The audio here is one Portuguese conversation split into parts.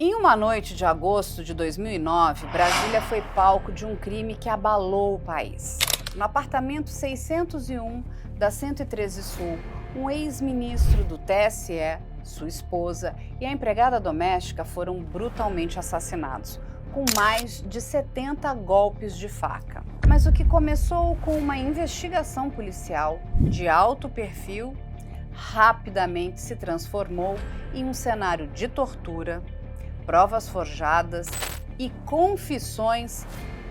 Em uma noite de agosto de 2009, Brasília foi palco de um crime que abalou o país. No apartamento 601 da 113 Sul, um ex-ministro do TSE, sua esposa e a empregada doméstica foram brutalmente assassinados, com mais de 70 golpes de faca. Mas o que começou com uma investigação policial de alto perfil rapidamente se transformou em um cenário de tortura, provas forjadas e confissões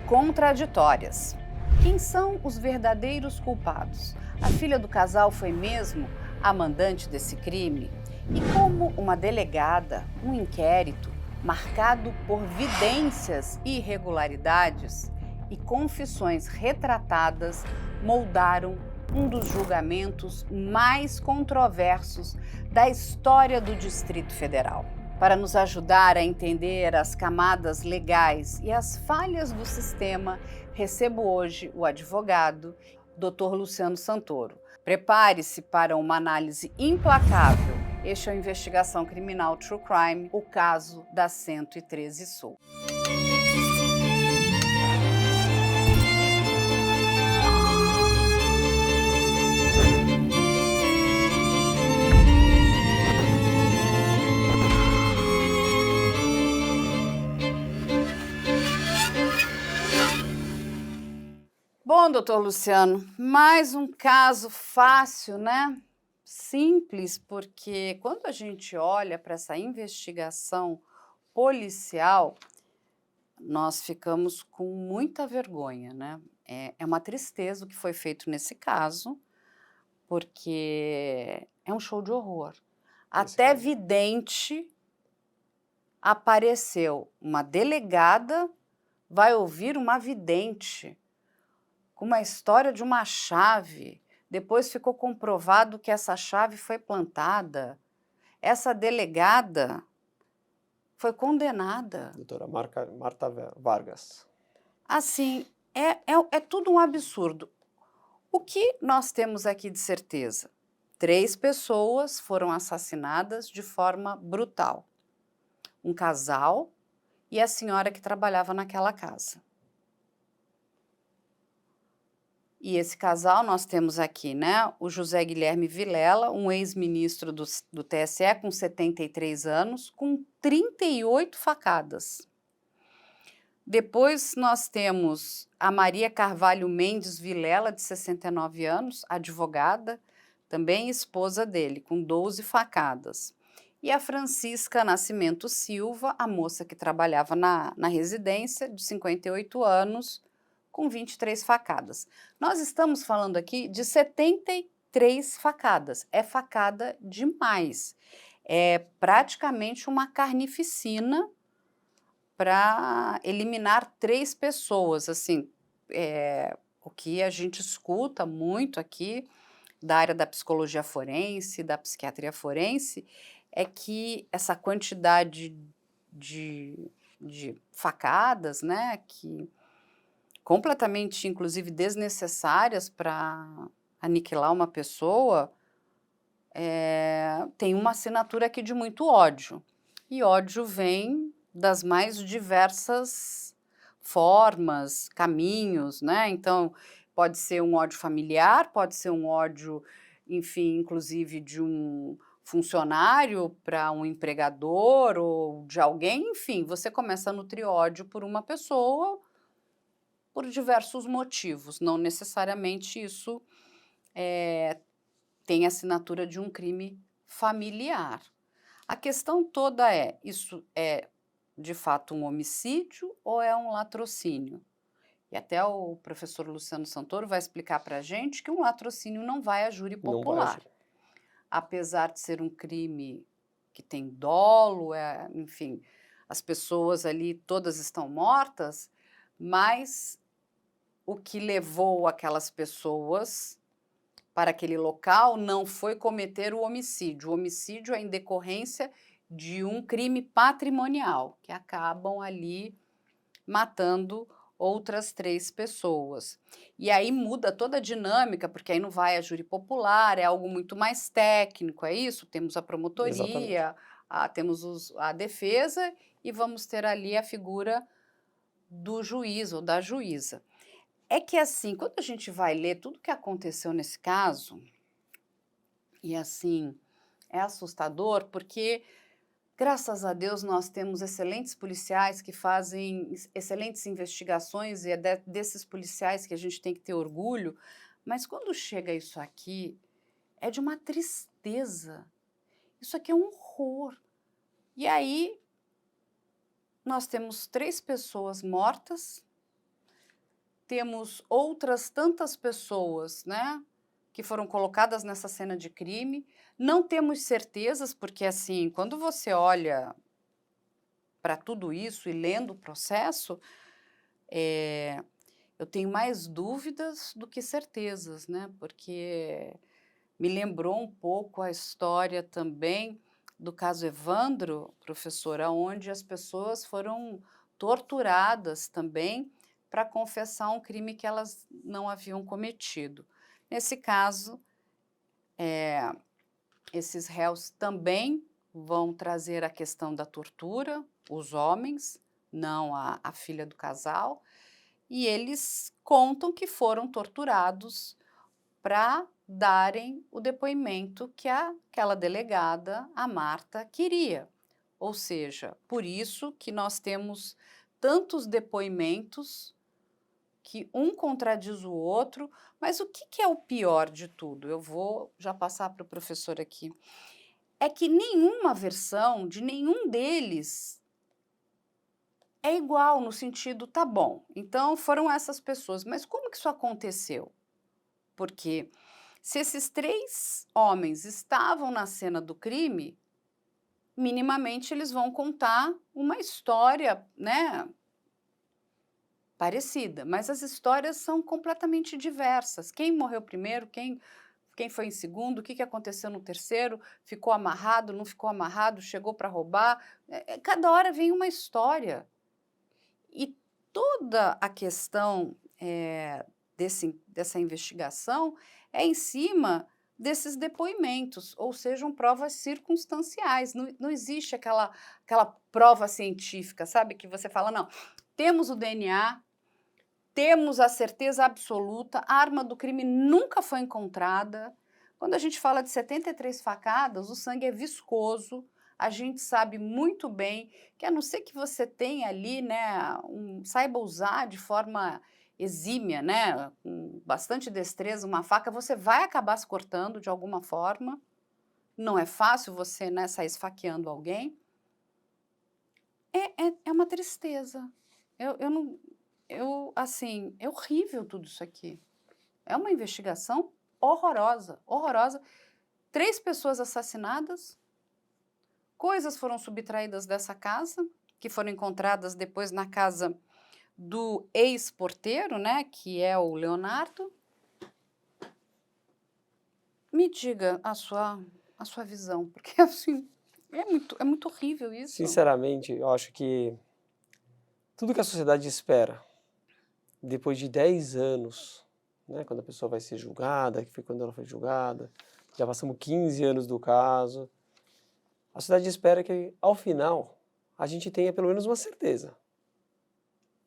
contraditórias. Quem são os verdadeiros culpados? A filha do casal foi mesmo a mandante desse crime? E como uma delegada, um inquérito marcado por vidências e irregularidades e confissões retratadas moldaram um dos julgamentos mais controversos da história do Distrito Federal. Para nos ajudar a entender as camadas legais e as falhas do sistema, recebo hoje o advogado, Dr. Luciano Santoro. Prepare-se para uma análise implacável. Este é o Investigação Criminal True Crime, o caso da 113 Sul. Bom, doutor Luciano, mais um caso fácil, né? Simples, porque quando a gente olha para essa investigação policial, nós ficamos com muita vergonha, né? É uma tristeza o que foi feito nesse caso, porque é um show de horror. Até vidente apareceu, uma delegada vai ouvir uma vidente com uma história de uma chave. Depois ficou comprovado que essa chave foi plantada. Essa delegada foi condenada. Doutora Marta Vargas. Assim, é tudo um absurdo. O que nós temos aqui de certeza? 3 pessoas foram assassinadas de forma brutal. Um casal e a senhora que trabalhava naquela casa. E esse casal, nós temos aqui, né, o José Guilherme Vilela, um ex-ministro do TSE com 73 anos, com 38 facadas. Depois nós temos a Maria Carvalho Mendes Vilela, de 69 anos, advogada, também esposa dele, com 12 facadas. E a Francisca Nascimento Silva, a moça que trabalhava na residência, de 58 anos, com 23 facadas. Nós estamos falando aqui de 73 facadas. É facada demais. É praticamente uma carnificina para eliminar 3 pessoas. Assim, o que a gente escuta muito aqui da área da psicologia forense, da psiquiatria forense, é que essa quantidade de facadas, né, que completamente, inclusive, desnecessárias para aniquilar uma pessoa, tem uma assinatura aqui de muito ódio. E ódio vem das mais diversas formas, caminhos, né? Então, pode ser um ódio familiar, pode ser um ódio, enfim, inclusive de um funcionário para um empregador ou de alguém, enfim, você começa a nutrir ódio por uma pessoa por diversos motivos, não necessariamente isso tem assinatura de um crime familiar. A questão toda é, isso é de fato um homicídio ou é um latrocínio? E até o professor Luciano Santoro vai explicar para a gente que um latrocínio não vai a júri popular. Apesar de ser um crime que tem dolo, enfim, as pessoas ali todas estão mortas, mas o que levou aquelas pessoas para aquele local não foi cometer o homicídio. O homicídio é em decorrência de um crime patrimonial, que acabam ali matando outras 3 pessoas. E aí muda toda a dinâmica, porque aí não vai a júri popular, é algo muito mais técnico, é isso? Temos a promotoria, Exatamente. temos a defesa e vamos ter ali a figura do juiz ou da juíza. É que assim, quando a gente vai ler tudo o que aconteceu nesse caso, e assim, é assustador porque, graças a Deus, nós temos excelentes policiais que fazem excelentes investigações e é desses policiais que a gente tem que ter orgulho, mas quando chega isso aqui, é de uma tristeza. Isso aqui é um horror. E aí, nós temos 3 pessoas mortas, temos outras tantas pessoas, né, que foram colocadas nessa cena de crime. Não temos certezas, porque assim, quando você olha para tudo isso e lendo o processo, eu tenho mais dúvidas do que certezas, né, porque me lembrou um pouco a história também do caso Evandro, professora, onde as pessoas foram torturadas também para confessar um crime que elas não haviam cometido. Nesse caso, esses réus também vão trazer a questão da tortura, os homens, não a filha do casal, e eles contam que foram torturados para darem o depoimento que aquela delegada, a Marta, queria. Ou seja, por isso que nós temos tantos depoimentos que um contradiz o outro, mas o que é o pior de tudo? Eu vou já passar para o professor aqui. É que nenhuma versão de nenhum deles é igual no sentido, tá bom, então foram essas pessoas, mas como que isso aconteceu? Porque se esses 3 homens estavam na cena do crime, minimamente eles vão contar uma história, né, parecida, mas as histórias são completamente diversas. Quem morreu primeiro, quem foi em segundo, o que aconteceu no terceiro, ficou amarrado, não ficou amarrado, chegou para roubar. Cada hora vem uma história. E toda a questão dessa investigação é em cima desses depoimentos, ou sejam, provas circunstanciais. Não existe aquela prova científica, sabe? Que você fala, não, temos o DNA, temos a certeza absoluta, a arma do crime nunca foi encontrada. Quando a gente fala de 73 facadas, o sangue é viscoso, a gente sabe muito bem que, a não ser que você tenha ali, né, saiba usar de forma exímia, né, com bastante destreza, uma faca, você vai acabar se cortando de alguma forma. Não é fácil você, né, sair esfaqueando alguém. É uma tristeza. Assim, é horrível tudo isso aqui. É uma investigação horrorosa, horrorosa. 3 pessoas assassinadas, coisas foram subtraídas dessa casa, que foram encontradas depois na casa do ex-porteiro, né, que é o Leonardo. Me diga a sua visão, porque assim, é muito horrível isso. Sinceramente, eu acho que tudo que a sociedade espera, depois de 10 anos, né, quando a pessoa vai ser julgada, que foi quando ela foi julgada, já passamos 15 anos do caso, a sociedade espera que, ao final, a gente tenha pelo menos uma certeza.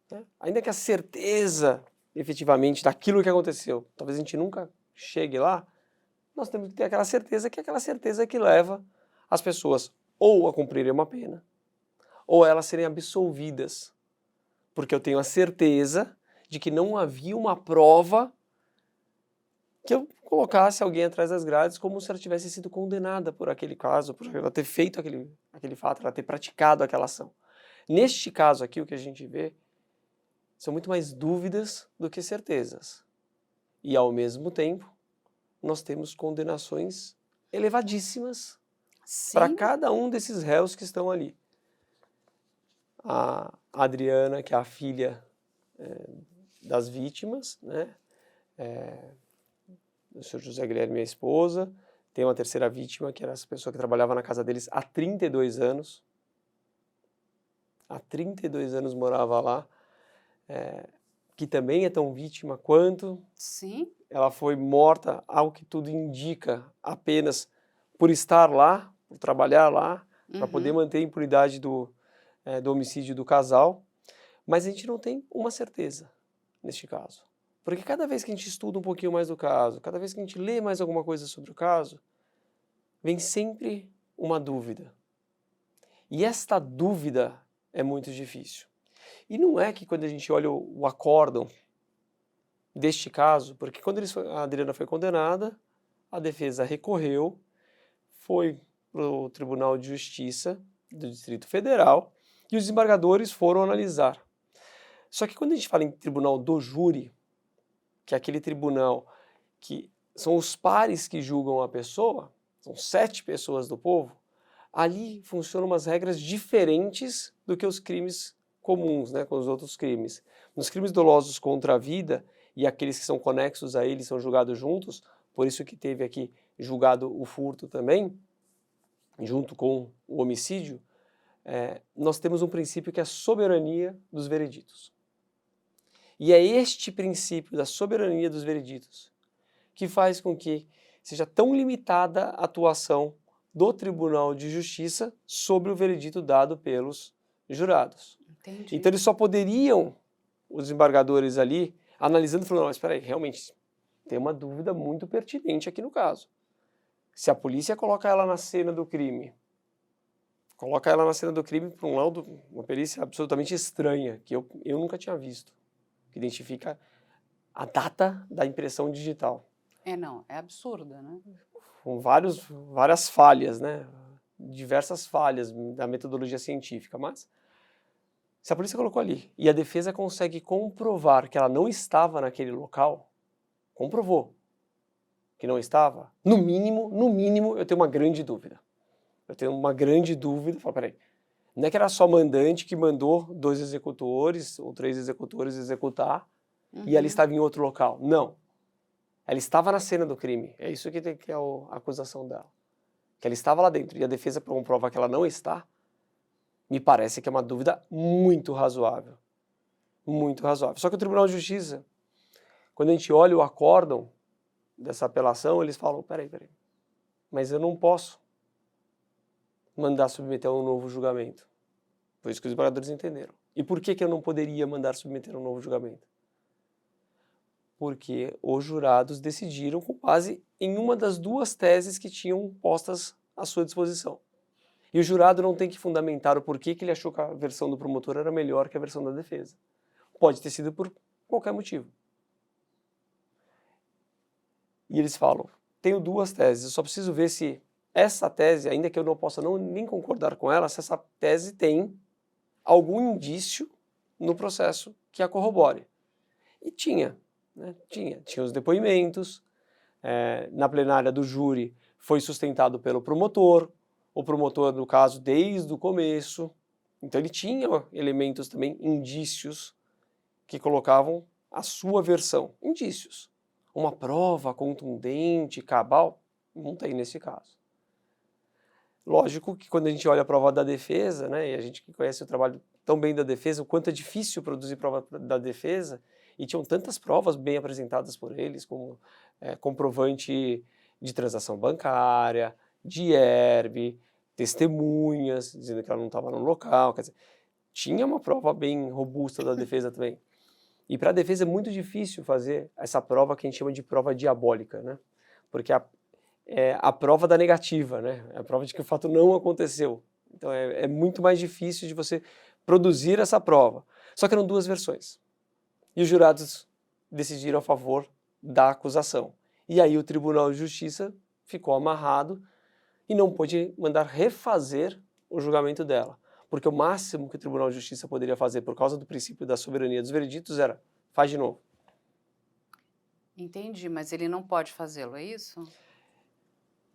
Né? Ainda que a certeza, efetivamente, daquilo que aconteceu, talvez a gente nunca chegue lá, nós temos que ter aquela certeza que é aquela certeza que leva as pessoas ou a cumprirem uma pena, ou elas serem absolvidas, porque eu tenho a certeza de que não havia uma prova que eu colocasse alguém atrás das grades como se ela tivesse sido condenada por aquele caso, por ela ter feito aquele fato, ela ter praticado aquela ação. Neste caso aqui, o que a gente vê são muito mais dúvidas do que certezas. E, ao mesmo tempo, nós temos condenações elevadíssimas para cada um desses réus que estão ali. A Adriana, que é a filha das vítimas, né? O senhor José Guilherme, minha esposa, tem uma terceira vítima, que era essa pessoa que trabalhava na casa deles há 32 anos. Há 32 anos morava lá, que também é tão vítima quanto. Sim. Ela foi morta, ao que tudo indica, apenas por estar lá, por trabalhar lá, para poder manter a impunidade do homicídio do casal, mas a gente não tem uma certeza neste caso. Porque cada vez que a gente estuda um pouquinho mais do caso, cada vez que a gente lê mais alguma coisa sobre o caso, vem sempre uma dúvida. E esta dúvida é muito difícil. E não é que quando a gente olha o acórdão deste caso, porque quando a Adriana foi condenada, a defesa recorreu, foi para o Tribunal de Justiça do Distrito Federal e os desembargadores foram analisar. Só que quando a gente fala em tribunal do júri, que é aquele tribunal que são os pares que julgam a pessoa, são 7 pessoas do povo, ali funcionam umas regras diferentes do que os crimes comuns, né, com os outros crimes. Nos crimes dolosos contra a vida e aqueles que são conexos a eles são julgados juntos, por isso que teve aqui julgado o furto também, junto com o homicídio, nós temos um princípio que é a soberania dos vereditos. E é este princípio da soberania dos vereditos que faz com que seja tão limitada a atuação do Tribunal de Justiça sobre o veredito dado pelos jurados. Entendi. Então eles só poderiam, os desembargadores ali, analisando, falando, não, espera aí, realmente tem uma dúvida muito pertinente aqui no caso. Se a polícia coloca ela na cena do crime, por um laudo, uma perícia absolutamente estranha, que eu nunca tinha visto, que identifica a data da impressão digital. Não, é absurda, né? Com várias falhas, né? Diversas falhas da metodologia científica, mas se a polícia colocou ali e a defesa consegue comprovar que ela não estava naquele local, comprovou que não estava, no mínimo, eu tenho uma grande dúvida. Falo, peraí, não é que era só mandante que mandou 2 executores ou 3 executores executar e ela estava em outro local. Não. Ela estava na cena do crime. É isso que é a acusação dela. Que ela estava lá dentro e a defesa comprova que ela não está, me parece que é uma dúvida muito razoável. Muito razoável. Só que o Tribunal de Justiça, quando a gente olha o acórdão dessa apelação, eles falam, peraí, mas eu não posso mandar submeter a um novo julgamento. Foi isso que os desembargadores entenderam. E por que eu não poderia mandar submeter a um novo julgamento? Porque os jurados decidiram com base em uma das 2 teses que tinham postas à sua disposição. E o jurado não tem que fundamentar o porquê que ele achou que a versão do promotor era melhor que a versão da defesa. Pode ter sido por qualquer motivo. E eles falam, tenho 2 teses, eu só preciso ver se essa tese, ainda que eu não possa nem concordar com ela, se essa tese tem algum indício no processo que a corrobore. E tinha. Tinha os depoimentos, na plenária do júri foi sustentado pelo promotor, o promotor, no caso, desde o começo, então ele tinha elementos também, indícios, que colocavam a sua versão, indícios. Uma prova contundente, cabal, não tem nesse caso. Lógico que quando a gente olha a prova da defesa, né, e a gente que conhece o trabalho tão bem da defesa, o quanto é difícil produzir prova da defesa, e tinham tantas provas bem apresentadas por eles, como comprovante de transação bancária, de herbe, testemunhas, dizendo que ela não estava no local, quer dizer, tinha uma prova bem robusta da defesa também. E para a defesa é muito difícil fazer essa prova que a gente chama de prova diabólica, né? Porque é a prova da negativa, né? É a prova de que o fato não aconteceu. Então é muito mais difícil de você produzir essa prova. Só que eram 2 versões. E os jurados decidiram a favor da acusação. E aí o Tribunal de Justiça ficou amarrado e não pôde mandar refazer o julgamento dela. Porque o máximo que o Tribunal de Justiça poderia fazer por causa do princípio da soberania dos vereditos era, faz de novo. Entendi, mas ele não pode fazê-lo, é isso?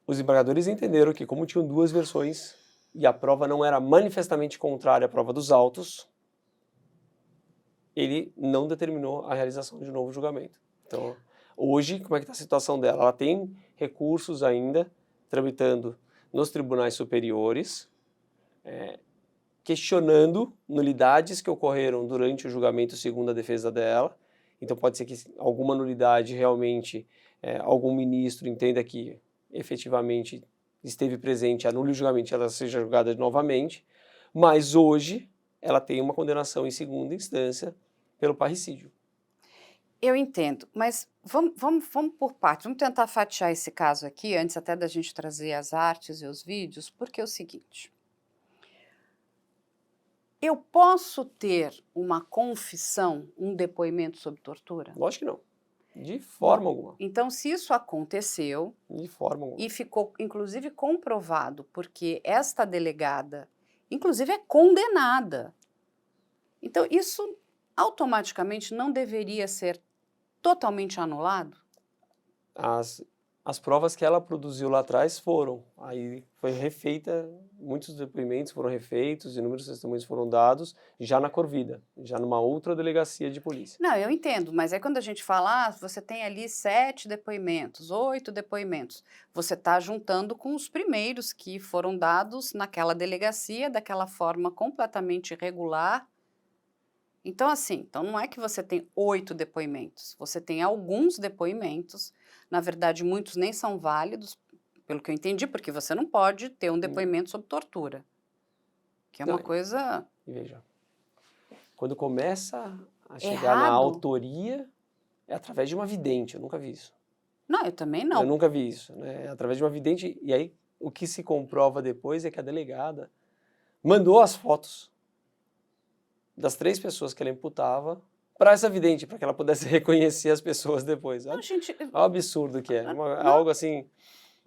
Os desembargadores entenderam que como tinham 2 versões e a prova não era manifestamente contrária à prova dos autos, ele não determinou a realização de um novo julgamento. Então, hoje, como é que está a situação dela? Ela tem recursos ainda tramitando nos tribunais superiores, questionando nulidades que ocorreram durante o julgamento segundo a defesa dela. Então pode ser que alguma nulidade realmente, algum ministro entenda que efetivamente esteve presente, anule o julgamento, ela seja julgada novamente, mas hoje ela tem uma condenação em segunda instância pelo parricídio. Eu entendo, mas vamos por partes, vamos tentar fatiar esse caso aqui, antes até da gente trazer as artes e os vídeos, porque é o seguinte, eu posso ter uma confissão, um depoimento sob tortura? Lógico que não, de forma Bom, alguma, então se isso aconteceu de forma alguma. e ficou inclusive comprovado, porque esta delegada, inclusive é condenada, então isso automaticamente não deveria ser totalmente anulado? As provas que ela produziu lá atrás foram, aí foi refeita, muitos depoimentos foram refeitos, inúmeros testemunhos foram dados, já na Corvida, já numa outra delegacia de polícia. Não, eu entendo, mas aí quando a gente fala, você tem ali 7 depoimentos, 8 depoimentos, você está juntando com os primeiros que foram dados naquela delegacia, daquela forma completamente irregular. Então, assim, então não é que você tem 8 depoimentos, você tem alguns depoimentos, na verdade muitos nem são válidos, pelo que eu entendi, porque você não pode ter um depoimento sob tortura, que é uma Não, coisa e veja, quando começa a chegar na errado. autoria, é através de uma vidente, eu nunca vi isso. Não, eu também Eu não. nunca vi isso, né? É através de uma vidente, e aí o que se comprova depois é que a delegada mandou as fotos das 3 pessoas que ela imputava para essa vidente, para que ela pudesse reconhecer as pessoas depois. Não, Olha gente, o absurdo que é, não, algo assim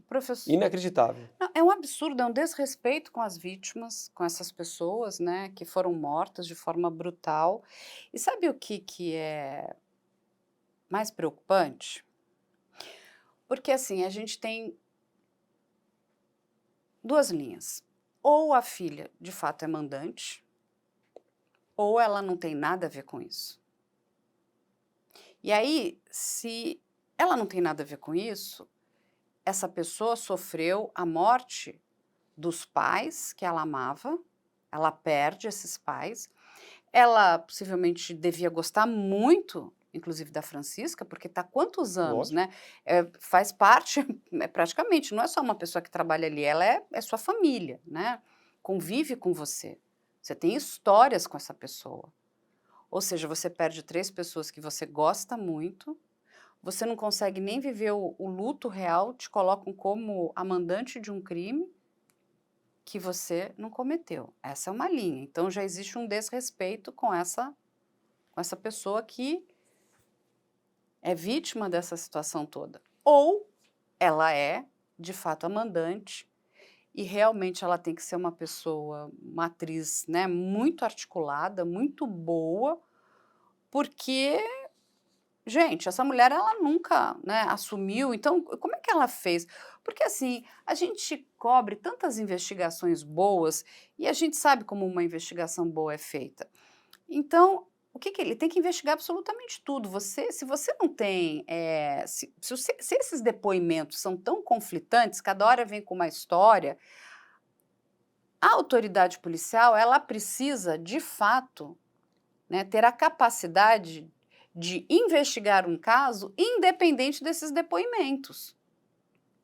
professor, inacreditável. não, é um absurdo, é um desrespeito com as vítimas, com essas pessoas, né, que foram mortas de forma brutal. E sabe o que é mais preocupante? Porque assim, a gente tem 2 linhas. Ou a filha de fato é mandante, ou ela não tem nada a ver com isso. E aí, se ela não tem nada a ver com isso, essa pessoa sofreu a morte dos pais que ela amava, ela perde esses pais, ela possivelmente devia gostar muito, inclusive da Francisca, porque está há quantos anos, Lógico. né? Faz parte, praticamente, não é só uma pessoa que trabalha ali, ela é sua família, né? Convive com você, você tem histórias com essa pessoa. Ou seja, você perde 3 pessoas que você gosta muito, você não consegue nem viver o luto real, te colocam como a mandante de um crime que você não cometeu. Essa é uma linha. Então já existe um desrespeito com essa pessoa que é vítima dessa situação toda. Ou ela é, de fato, a mandante e realmente ela tem que ser uma pessoa, uma atriz, né, muito articulada, muito boa, porque, gente, essa mulher ela nunca, né, assumiu, então como é que ela fez? Porque assim, a gente cobre tantas investigações boas e a gente sabe como uma investigação boa é feita. Então, o que ele tem que investigar absolutamente tudo. Se você não tem, se esses depoimentos são tão conflitantes, cada hora vem com uma história, a autoridade policial ela precisa, de fato, né, ter a capacidade de investigar um caso independente desses depoimentos.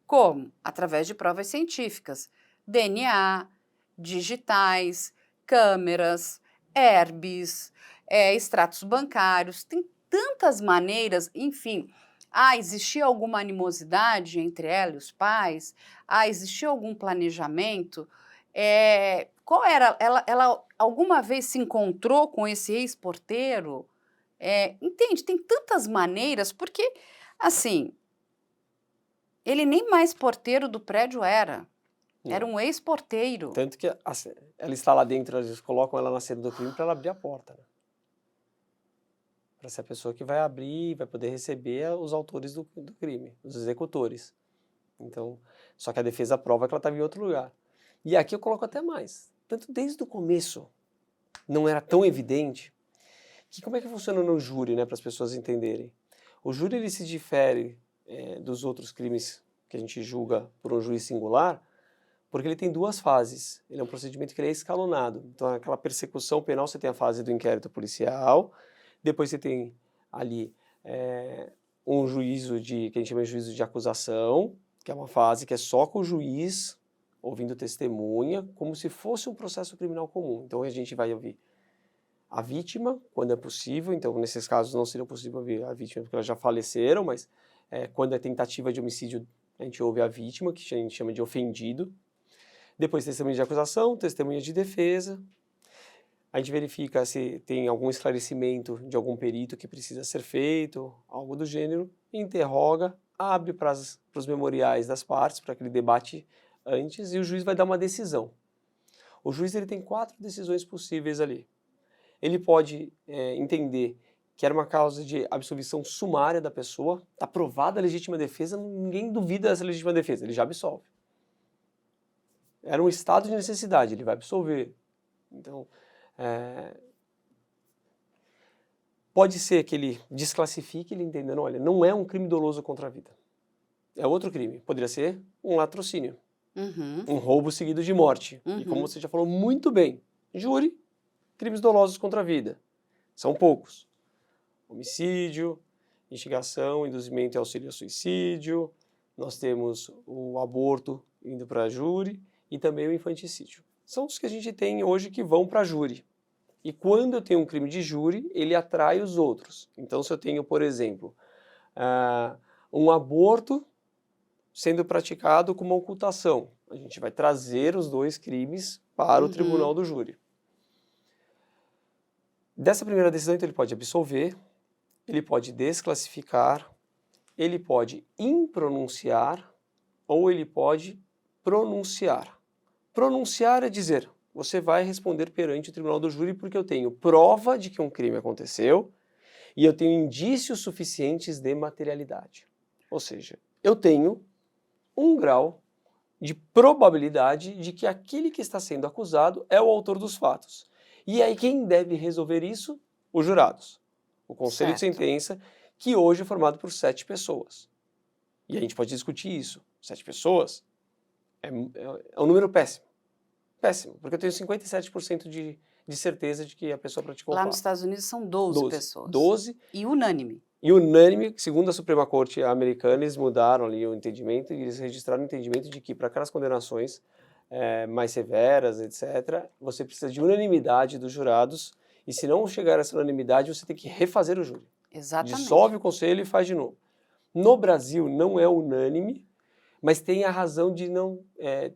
Como? Através de provas científicas, DNA, digitais, câmeras, herbes, extratos bancários, tem tantas maneiras, enfim. Existia alguma animosidade entre ela e os pais? Existia algum planejamento? Qual era? Ela alguma vez se encontrou com esse ex-porteiro? Entende? Tem tantas maneiras, porque, assim, ele nem mais porteiro do prédio era Não. um ex-porteiro. Tanto que ela está lá dentro, eles colocam ela na cena do crime para ela abrir a porta, né? Para ser a pessoa que vai abrir, vai poder receber os autores do crime, os executores. Então, só que a defesa prova que ela estava em outro lugar. E aqui eu coloco até mais. Tanto desde o começo não era tão evidente que como é que funciona no júri, né, para as pessoas entenderem. O júri ele se difere dos outros crimes que a gente julga por um juiz singular, porque ele tem 2 fases. Ele é um procedimento que ele é escalonado. Então, aquela persecução penal, você tem a fase do inquérito policial, depois você tem ali um juízo que a gente chama de juízo de acusação, que é uma fase que é só com o juiz, ouvindo testemunha, como se fosse um processo criminal comum. Então a gente vai ouvir a vítima, quando é possível. Então nesses casos não seria possível ouvir a vítima porque elas já faleceram, mas quando é tentativa de homicídio, a gente ouve a vítima, que a gente chama de ofendido. Depois testemunha de acusação, testemunha de defesa. A gente verifica se tem algum esclarecimento de algum perito que precisa ser feito, algo do gênero, interroga, abre para os memoriais das partes, para aquele debate antes, e o juiz vai dar uma decisão. O juiz ele tem 4 decisões possíveis ali. Ele pode entender que era uma causa de absolvição sumária da pessoa, está provada a legítima defesa, ninguém duvida dessa legítima defesa, ele já absolve. Era um estado de necessidade, ele vai absolver. Então, pode ser que ele desclassifique, ele entendendo, olha, não é um crime doloso contra a vida. É outro crime. Poderia ser um latrocínio, um roubo seguido de morte. E como você já falou muito bem, júri, crimes dolosos contra a vida. São poucos. Homicídio, instigação, induzimento e auxílio ao suicídio. Nós temos o aborto indo para júri e também o infanticídio. São os que a gente tem hoje que vão para júri. E quando eu tenho um crime de júri, ele atrai os outros. Então, se eu tenho, por exemplo, um aborto sendo praticado com uma ocultação, a gente vai trazer os 2 crimes para o tribunal do júri. Dessa primeira decisão, então, ele pode absolver, ele pode desclassificar, ele pode impronunciar ou ele pode pronunciar. Pronunciar é dizer, você vai responder perante o tribunal do júri porque eu tenho prova de que um crime aconteceu e eu tenho indícios suficientes de materialidade. Ou seja, eu tenho um grau de probabilidade de que aquele que está sendo acusado é o autor dos fatos. E aí quem deve resolver isso? Os jurados. O conselho de sentença, que hoje é formado por 7 pessoas. E a gente pode discutir isso. 7 pessoas é um número péssimo. Péssimo, porque eu tenho 57% de certeza de que a pessoa praticou o fato. Lá nos Estados Unidos são 12 pessoas. 12. E unânime. E unânime, segundo a Suprema Corte americana, eles mudaram ali o entendimento e eles registraram o entendimento de que para aquelas condenações mais severas, etc., você precisa de unanimidade dos jurados e se não chegar a essa unanimidade, você tem que refazer o júri. Exatamente. Dissolve o conselho e faz de novo. No Brasil não é unânime, mas tem a razão de não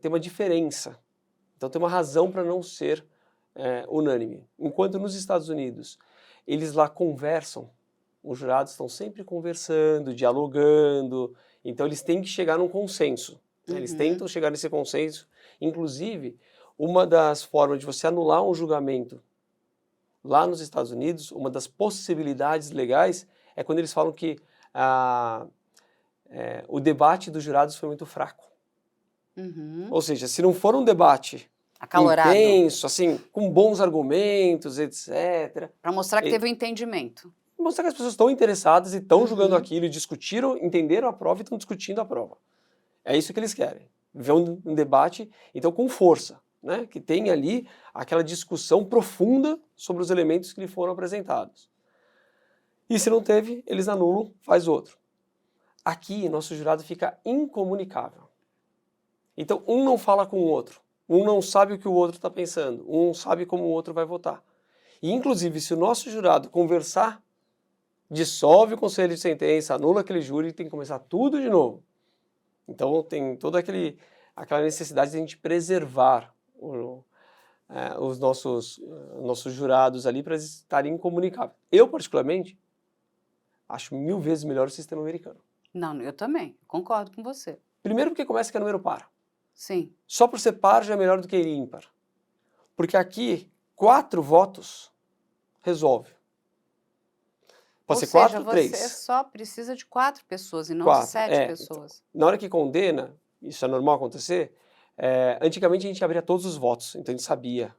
ter uma diferença. Então tem uma razão para não ser unânime. Enquanto nos Estados Unidos eles lá conversam, os jurados estão sempre conversando, dialogando, então eles têm que chegar num consenso. Eles tentam chegar nesse consenso. Inclusive, uma das formas de você anular um julgamento lá nos Estados Unidos, uma das possibilidades legais é quando eles falam que o debate dos jurados foi muito fraco. Ou seja, se não for um debate acalorado, intenso, assim, com bons argumentos, etc. Para mostrar que teve um entendimento. Mostrar que as pessoas estão interessadas e estão julgando aquilo, e discutiram, entenderam a prova e estão discutindo a prova. É isso que eles querem. Ver um debate, então, com força, né? Que tem ali aquela discussão profunda sobre os elementos que lhe foram apresentados. E se não teve, eles anulam, faz outro. Aqui, nosso jurado fica incomunicável. Então, um não fala com o outro. Um não sabe o que o outro está pensando. Um não sabe como o outro vai votar. E, inclusive, se o nosso jurado conversar, dissolve o conselho de sentença, anula aquele júri e tem que começar tudo de novo. Então, tem toda aquela necessidade de a gente preservar os nossos jurados ali para eles estarem incomunicáveis. Eu, particularmente, acho 1000 vezes melhor o sistema americano. Não, eu também. Concordo com você. Primeiro porque começa que é número par. Sim. Só por ser par já é melhor do que ímpar. Porque aqui, 4 votos resolve. Pode ser 4 ou 3. Você só precisa de 4 pessoas e não 4, de 7 pessoas. Na hora que condena, isso é normal acontecer, antigamente a gente abria todos os votos. Então a gente sabia,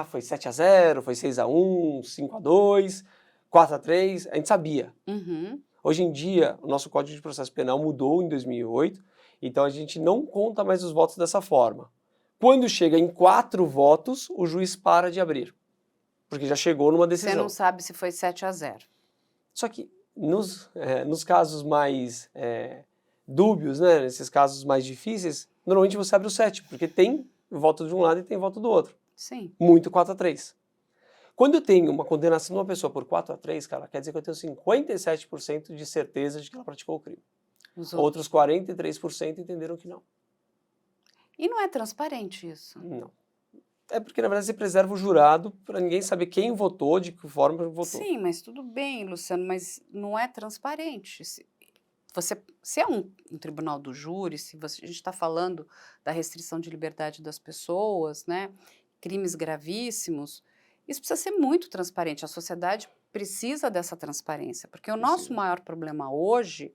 foi 7-0, foi 6-1, 5-2, 4-3, a gente sabia. Hoje em dia, o nosso Código de Processo Penal mudou em 2008, então a gente não conta mais os votos dessa forma. Quando chega em 4 votos, o juiz para de abrir, porque já chegou numa decisão. Você não sabe se foi 7-0. Só que nos casos mais dúbios, né, nesses casos mais difíceis, normalmente você abre o 7, porque tem voto de um lado e tem voto do outro. Sim. Muito 4-3. Quando eu tenho uma condenação de uma pessoa por 4-3, cara, quer dizer que eu tenho 57% de certeza de que ela praticou o crime. Os Outros 43% entenderam que não. E não é transparente isso. Não. É porque, na verdade, você preserva o jurado para ninguém saber quem votou, de que forma votou. Sim, mas tudo bem, Luciano, mas não é transparente. Se é um tribunal do júri, a gente está falando da restrição de liberdade das pessoas, né, crimes gravíssimos, isso precisa ser muito transparente. A sociedade precisa dessa transparência, porque o nosso maior problema hoje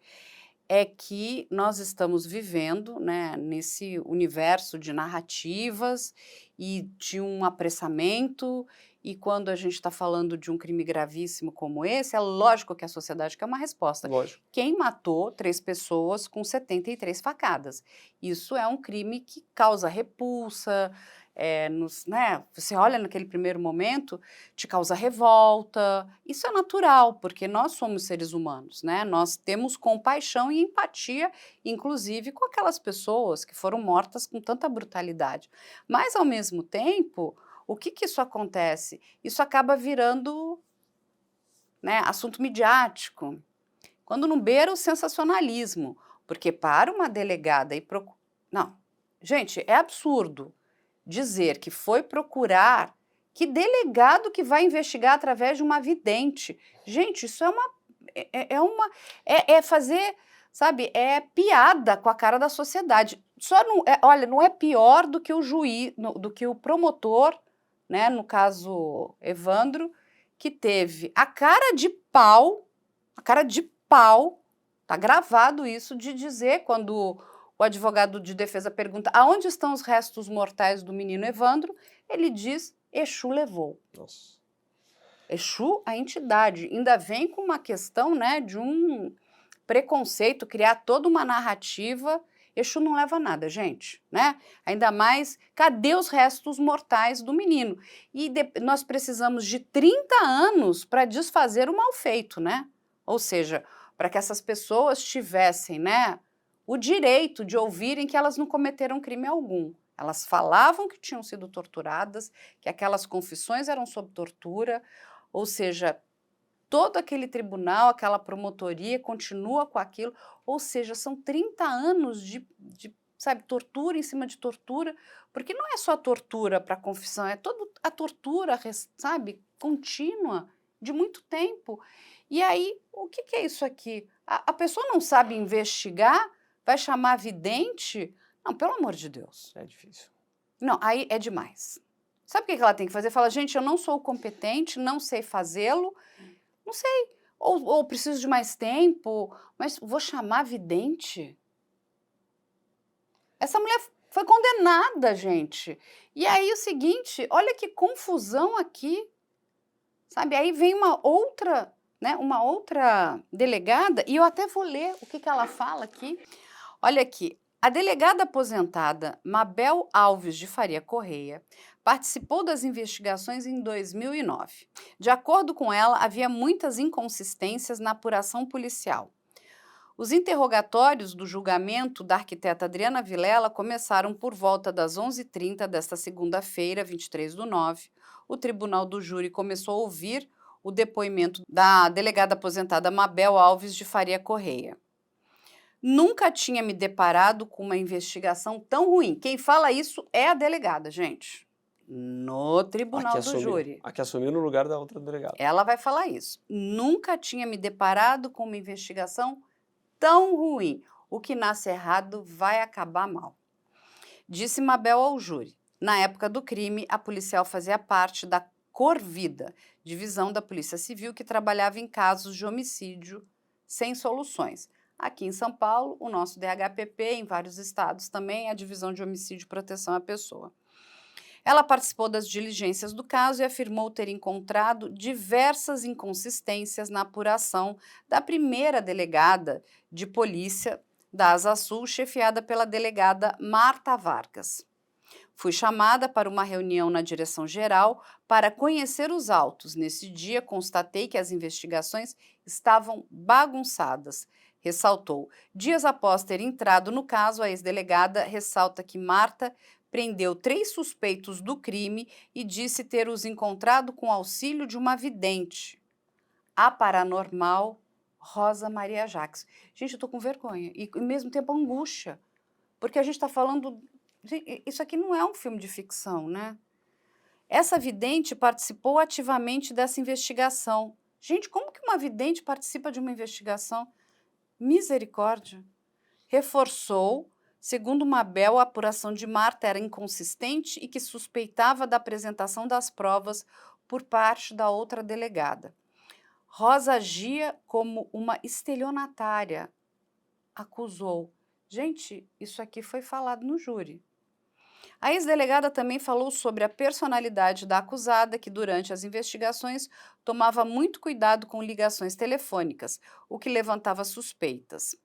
é que nós estamos vivendo, né, nesse universo de narrativas e de um apressamento, e quando a gente está falando de um crime gravíssimo como esse, é lógico que a sociedade quer uma resposta. Lógico. Quem matou 3 pessoas com 73 facadas? Isso é um crime que causa repulsa, né, você olha naquele primeiro momento, te causa revolta. Isso é natural, porque nós somos seres humanos, né? Nós temos compaixão e empatia, inclusive com aquelas pessoas que foram mortas com tanta brutalidade. Mas, ao mesmo tempo, o que isso acontece? Isso acaba virando, né, assunto midiático. Quando não beira o sensacionalismo, porque para uma delegada e não, gente, é absurdo dizer que foi procurar, que delegado que vai investigar através de uma vidente. Gente, isso é fazer, sabe, é piada com a cara da sociedade. Só não, olha, não é pior do que o juiz, do que o promotor, né, no caso Evandro, que teve a cara de pau, tá gravado isso, de dizer quando o advogado de defesa pergunta aonde estão os restos mortais do menino Evandro, ele diz, Exu levou. Nossa. Exu, a entidade, ainda vem com uma questão, né, de um preconceito, criar toda uma narrativa. Exu não leva nada, gente, né? Ainda mais, cadê os restos mortais do menino? E nós precisamos de 30 anos para desfazer o mal feito, né? Ou seja, para que essas pessoas tivessem, né, o direito de ouvirem que elas não cometeram crime algum. Elas falavam que tinham sido torturadas, que aquelas confissões eram sob tortura, ou seja, todo aquele tribunal, aquela promotoria continua com aquilo, ou seja, são 30 anos de sabe, tortura em cima de tortura, porque não é só tortura para confissão, é toda a tortura, sabe, contínua, de muito tempo. E aí, o que é isso aqui? A pessoa não sabe investigar, vai chamar vidente? Não, pelo amor de Deus. É difícil. Não, aí é demais. Sabe o que ela tem que fazer? Fala, gente, eu não sou competente, não sei fazê-lo, não sei. Ou preciso de mais tempo, mas vou chamar vidente? Essa mulher foi condenada, gente. E aí o seguinte, olha que confusão aqui. Sabe, aí vem uma outra, né, uma outra delegada, e eu até vou ler o que ela fala aqui. Olha aqui, a delegada aposentada Mabel Alves de Faria Correia participou das investigações em 2009. De acordo com ela, havia muitas inconsistências na apuração policial. Os interrogatórios do julgamento da arquiteta Adriana Vilela começaram por volta das 11h30 desta segunda-feira, 23/9. O Tribunal do Júri começou a ouvir o depoimento da delegada aposentada Mabel Alves de Faria Correia. Nunca tinha me deparado com uma investigação tão ruim. Quem fala isso é a delegada, gente. No Tribunal do Júri. A que assumiu no lugar da outra delegada. Ela vai falar isso. Nunca tinha me deparado com uma investigação tão ruim. O que nasce errado vai acabar mal. Disse Mabel ao júri. Na época do crime, a policial fazia parte da Corvida, divisão da Polícia Civil que trabalhava em casos de homicídio sem soluções. Aqui em São Paulo, o nosso DHPP, em vários estados também, é a Divisão de Homicídio e Proteção à Pessoa. Ela participou das diligências do caso e afirmou ter encontrado diversas inconsistências na apuração da primeira delegada de polícia da Asa Sul, chefiada pela delegada Marta Vargas. Fui chamada para uma reunião na direção-geral para conhecer os autos. Nesse dia, constatei que as investigações estavam bagunçadas. ressaltou. Dias após ter entrado no caso, a ex-delegada ressalta que Marta prendeu 3 suspeitos do crime e disse ter os encontrado com auxílio de uma vidente, a paranormal Rosa Maria Jacques. Gente, eu tô com vergonha e ao mesmo tempo angústia, porque a gente está falando... Isso aqui não é um filme de ficção, né? Essa vidente participou ativamente dessa investigação. Gente, como que uma vidente participa de uma investigação? Misericórdia. Reforçou, segundo Mabel, a apuração de Marta era inconsistente e que suspeitava da apresentação das provas por parte da outra delegada. Rosa agia como uma estelionatária, acusou. Gente, isso aqui foi falado no júri. A ex-delegada também falou sobre a personalidade da acusada, que durante as investigações tomava muito cuidado com ligações telefônicas, o que levantava suspeitas.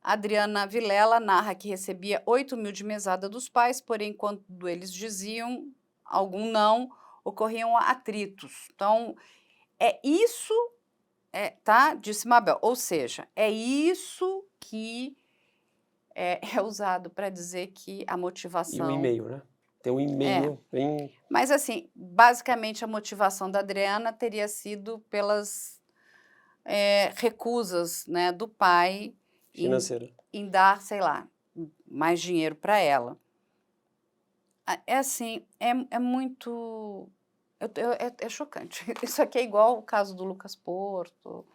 Adriana Vilela narra que recebia 8 mil de mesada dos pais, porém, quando eles diziam algum não, ocorriam atritos. Então, é isso, tá? Disse Mabel. Ou seja, é isso que é usado para dizer que a motivação... E o e-mail, né? Tem um e-mail bem... Mas, assim, basicamente a motivação da Adriana teria sido pelas recusas, né, do pai financeira. em dar, sei lá, mais dinheiro para ela. É assim, é muito... É chocante. Isso aqui é igual o caso do Lucas Porto,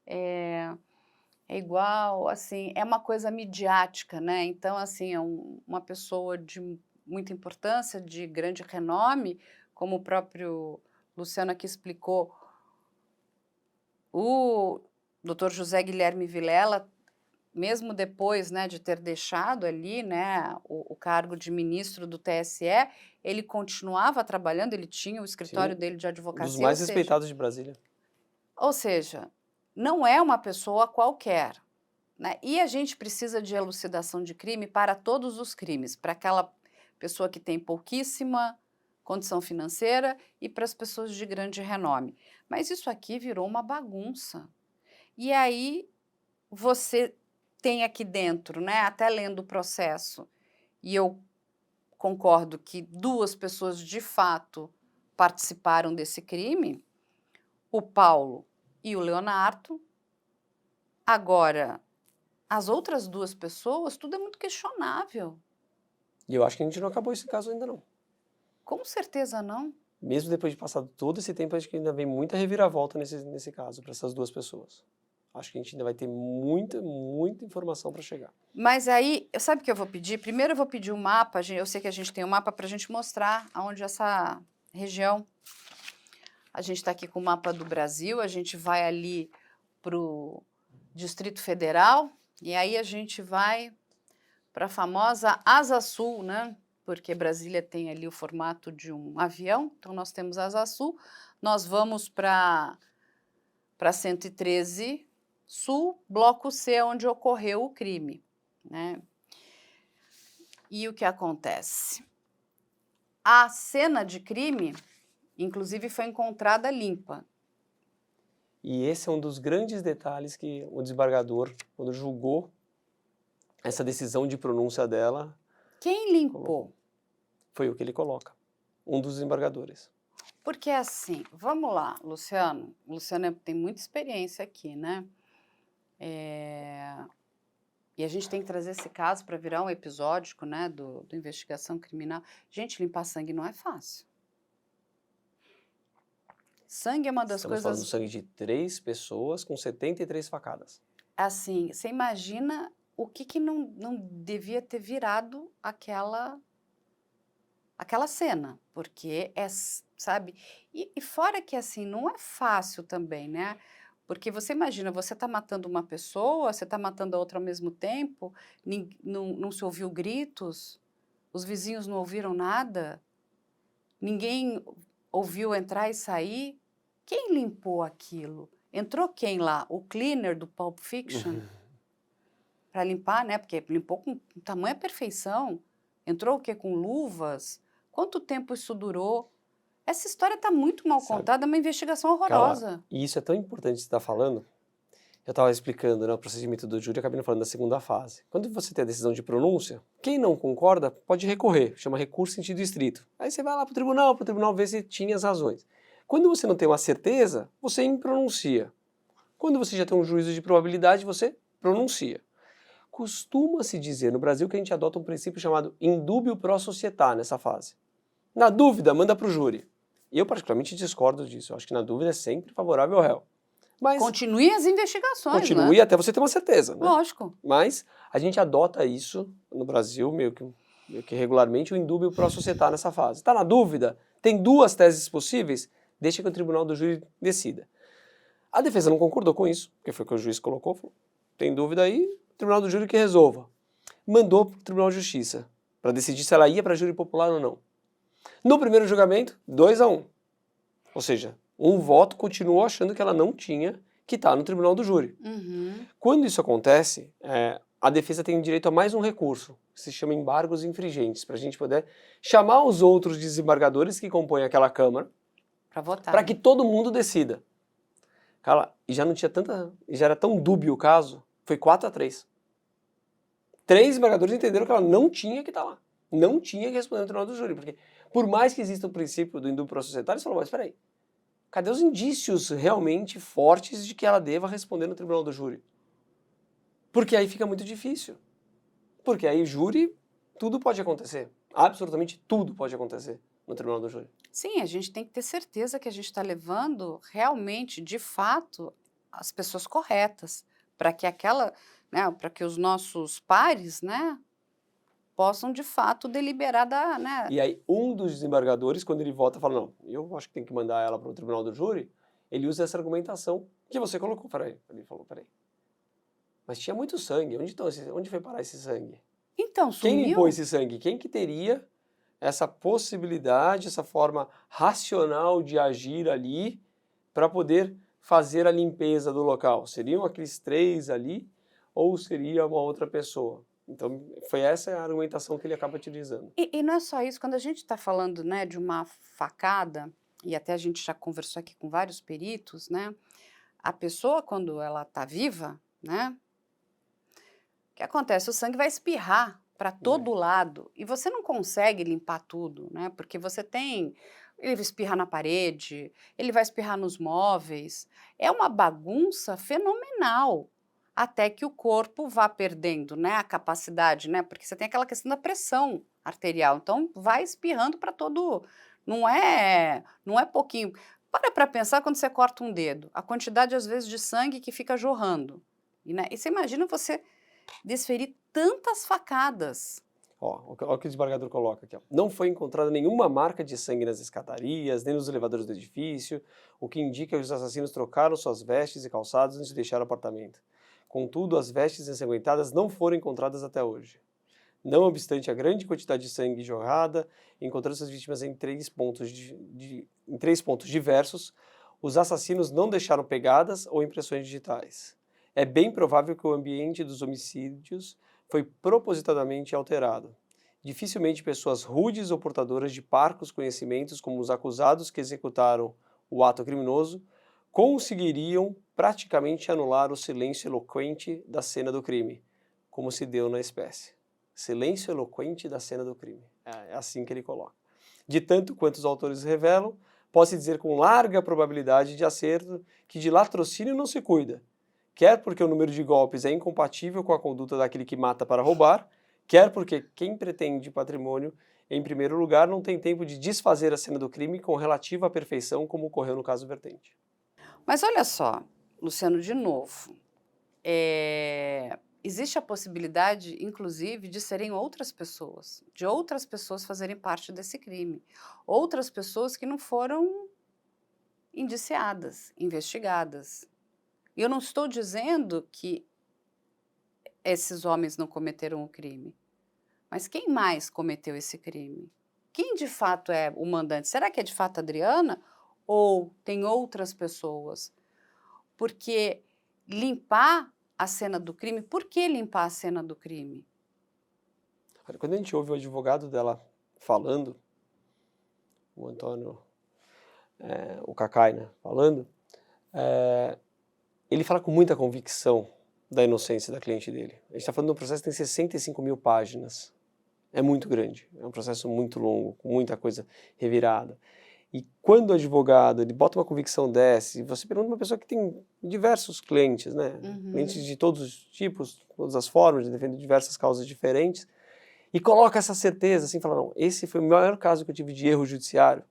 é igual, assim, é uma coisa midiática, né? Então, assim, é uma pessoa de muita importância, de grande renome, como o próprio Luciano aqui explicou, o Dr. José Guilherme Vilela, mesmo depois, né, de ter deixado ali, né, o cargo de ministro do TSE, ele continuava trabalhando, ele tinha o escritório dele de advocacia. Um dos mais respeitados de Brasília. Ou seja, não é uma pessoa qualquer, né? E a gente precisa de elucidação de crime para todos os crimes, para aquela pessoa que tem pouquíssima condição financeira e para as pessoas de grande renome. Mas isso aqui virou uma bagunça. E aí você tem aqui dentro, né, até lendo o processo, e eu concordo que 2 pessoas de fato participaram desse crime, o Paulo e o Leonardo. Agora, as outras 2 pessoas, tudo é muito questionável. E eu acho que a gente não acabou esse caso ainda não. Com certeza não. Mesmo depois de passado todo esse tempo, acho que ainda vem muita reviravolta nesse caso, para essas 2 pessoas. Acho que a gente ainda vai ter muita informação para chegar. Mas aí, sabe o que eu vou pedir? Primeiro eu vou pedir um mapa, eu sei que a gente tem um mapa para a gente mostrar aonde essa região. A gente está aqui com o mapa do Brasil, a gente vai ali para o Distrito Federal, e aí a gente vai para a famosa Asa Sul, né? Porque Brasília tem ali o formato de um avião, então nós temos Asa Sul, nós vamos para 113 Sul, Bloco C, onde ocorreu o crime, né? E o que acontece? A cena de crime, inclusive, foi encontrada limpa. E esse é um dos grandes detalhes que o desembargador, quando julgou essa decisão de pronúncia dela... Quem limpou? Foi o que ele coloca, um dos desembargadores. Porque assim, vamos lá, Luciano. O Luciano tem muita experiência aqui, né? E a gente tem que trazer esse caso para virar um episódico, né, do Investigação Criminal. Gente, limpar sangue não é fácil. Sangue é uma das Estamos coisas... falando do sangue de 3 pessoas com 73 facadas. Assim, você imagina o que não devia ter virado aquela cena, porque sabe? E fora que assim, não é fácil também, né? Porque você imagina, você está matando uma pessoa, você está matando a outra ao mesmo tempo, não se ouviu gritos, os vizinhos não ouviram nada, ninguém ouviu entrar e sair. Quem limpou aquilo? Entrou quem lá? O cleaner do Pulp Fiction? Para limpar, né? Porque limpou com tamanha perfeição. Entrou o quê? Com luvas? Quanto tempo isso durou? Essa história está muito mal contada, é uma investigação horrorosa. E isso é tão importante você estar falando, Eu estava explicando, né, o procedimento do júri, acabei não falando da segunda fase. Quando você tem a decisão de pronúncia, quem não concorda pode recorrer, chama recurso em sentido estrito. Aí você vai lá para o tribunal ver se tinha as razões. Quando você não tem uma certeza, você impronuncia. Quando você já tem um juízo de probabilidade, você pronuncia. Costuma-se dizer no Brasil que a gente adota um princípio chamado indúbio pro società nessa fase. Na dúvida, manda para o júri. Eu particularmente discordo disso. Eu acho que na dúvida é sempre favorável ao réu. Mas Continue as investigações, continue né? até você ter uma certeza, né? Lógico. Mas a gente adota isso no Brasil meio que regularmente, o indúbio pro società nessa fase. Está na dúvida? Tem duas teses possíveis? Deixa que o tribunal do júri decida. A defesa não concordou com isso, porque foi o que o juiz colocou. Falou, tem dúvida aí, o tribunal do júri que resolva. Mandou para o Tribunal de Justiça para decidir se ela ia para júri popular ou não. No primeiro julgamento, 2-1. Ou seja, um voto continuou achando que ela não tinha que estar no tribunal do júri. Uhum. Quando isso acontece, a defesa tem direito a mais um recurso, que se chama embargos infringentes, para a gente poder chamar os outros desembargadores que compõem aquela Câmara Para votar. para que todo mundo decida. Cara, e já não tinha já era tão dúbio o caso, foi 4-3. 3 desembargadores entenderam que ela não tinha que estar lá. Não tinha que responder no tribunal do júri, porque por mais que exista o princípio do indúbio pro società, eles falaram, mas espera aí, cadê os indícios realmente fortes de que ela deva responder no tribunal do júri? Porque aí fica muito difícil. Porque aí júri, tudo pode acontecer. Absolutamente tudo pode acontecer no tribunal do júri. Sim, a gente tem que ter certeza que a gente está levando realmente, de fato, as pessoas corretas, para que para que os nossos pares, né, possam de fato deliberar né? E aí um dos desembargadores, quando ele vota, fala, não, eu acho que tem que mandar ela para o tribunal do júri, ele usa essa argumentação que você colocou. Peraí, ele falou, peraí. Mas tinha muito sangue, onde foi parar esse sangue? Então, Quem sumiu. limpou esse sangue? Quem que teria essa possibilidade, essa forma racional de agir ali para poder fazer a limpeza do local? Seriam aqueles 3 ali ou seria uma outra pessoa? Então, foi essa a argumentação que ele acaba utilizando. E não é só isso, quando a gente está falando, né, de uma facada, e até a gente já conversou aqui com vários peritos, né, a pessoa, quando ela está viva, né, o que acontece? O sangue vai espirrar para todo lado e você não consegue limpar tudo, né? Porque ele vai espirrar na parede, ele vai espirrar nos móveis. É uma bagunça fenomenal até que o corpo vá perdendo, né, a capacidade, né? Porque você tem aquela questão da pressão arterial, então vai espirrando para todo, não é pouquinho. Para pensar quando você corta um dedo, a quantidade às vezes de sangue que fica jorrando. E você imagina você desferir tantas facadas. Ó, o que o desembargador coloca aqui. Ó. Não foi encontrada nenhuma marca de sangue nas escadarias, nem nos elevadores do edifício, o que indica que os assassinos trocaram suas vestes e calçados antes de deixar o apartamento. Contudo, as vestes ensanguentadas não foram encontradas até hoje. Não obstante a grande quantidade de sangue jorrada, encontrando suas vítimas em 3 pontos diversos, os assassinos não deixaram pegadas ou impressões digitais. É bem provável que o ambiente dos homicídios foi propositadamente alterado. Dificilmente pessoas rudes ou portadoras de parcos conhecimentos, como os acusados que executaram o ato criminoso, conseguiriam praticamente anular o silêncio eloquente da cena do crime, como se deu na espécie. Silêncio eloquente da cena do crime. É assim que ele coloca. De tanto quanto os autores revelam, pode-se dizer com larga probabilidade de acerto que de latrocínio não se cuida, quer porque o número de golpes é incompatível com a conduta daquele que mata para roubar, quer porque quem pretende patrimônio, em primeiro lugar, não tem tempo de desfazer a cena do crime com relativa perfeição, como ocorreu no caso vertente. Mas olha só, Luciano, de novo, existe a possibilidade, inclusive, de serem outras pessoas, de outras pessoas fazerem parte desse crime. Outras pessoas que não foram indiciadas, investigadas. E eu não estou dizendo que esses homens não cometeram o crime. Mas quem mais cometeu esse crime? Quem de fato é o mandante? Será que é de fato a Adriana? Ou tem outras pessoas? Porque limpar a cena do crime, por que limpar a cena do crime? Quando a gente ouve o advogado dela falando, o Antônio, o Cacai, né, falando, ele fala com muita convicção da inocência da cliente dele. A gente está falando de um processo que tem 65 mil páginas. É muito grande, é um processo muito longo, com muita coisa revirada. E quando o advogado ele bota uma convicção dessa, e você pergunta uma pessoa que tem diversos clientes, né? Clientes de todos os tipos, todas as formas, de defender diversas causas diferentes, e coloca essa certeza, assim, fala, não, esse foi o maior caso que eu tive de erro judiciário.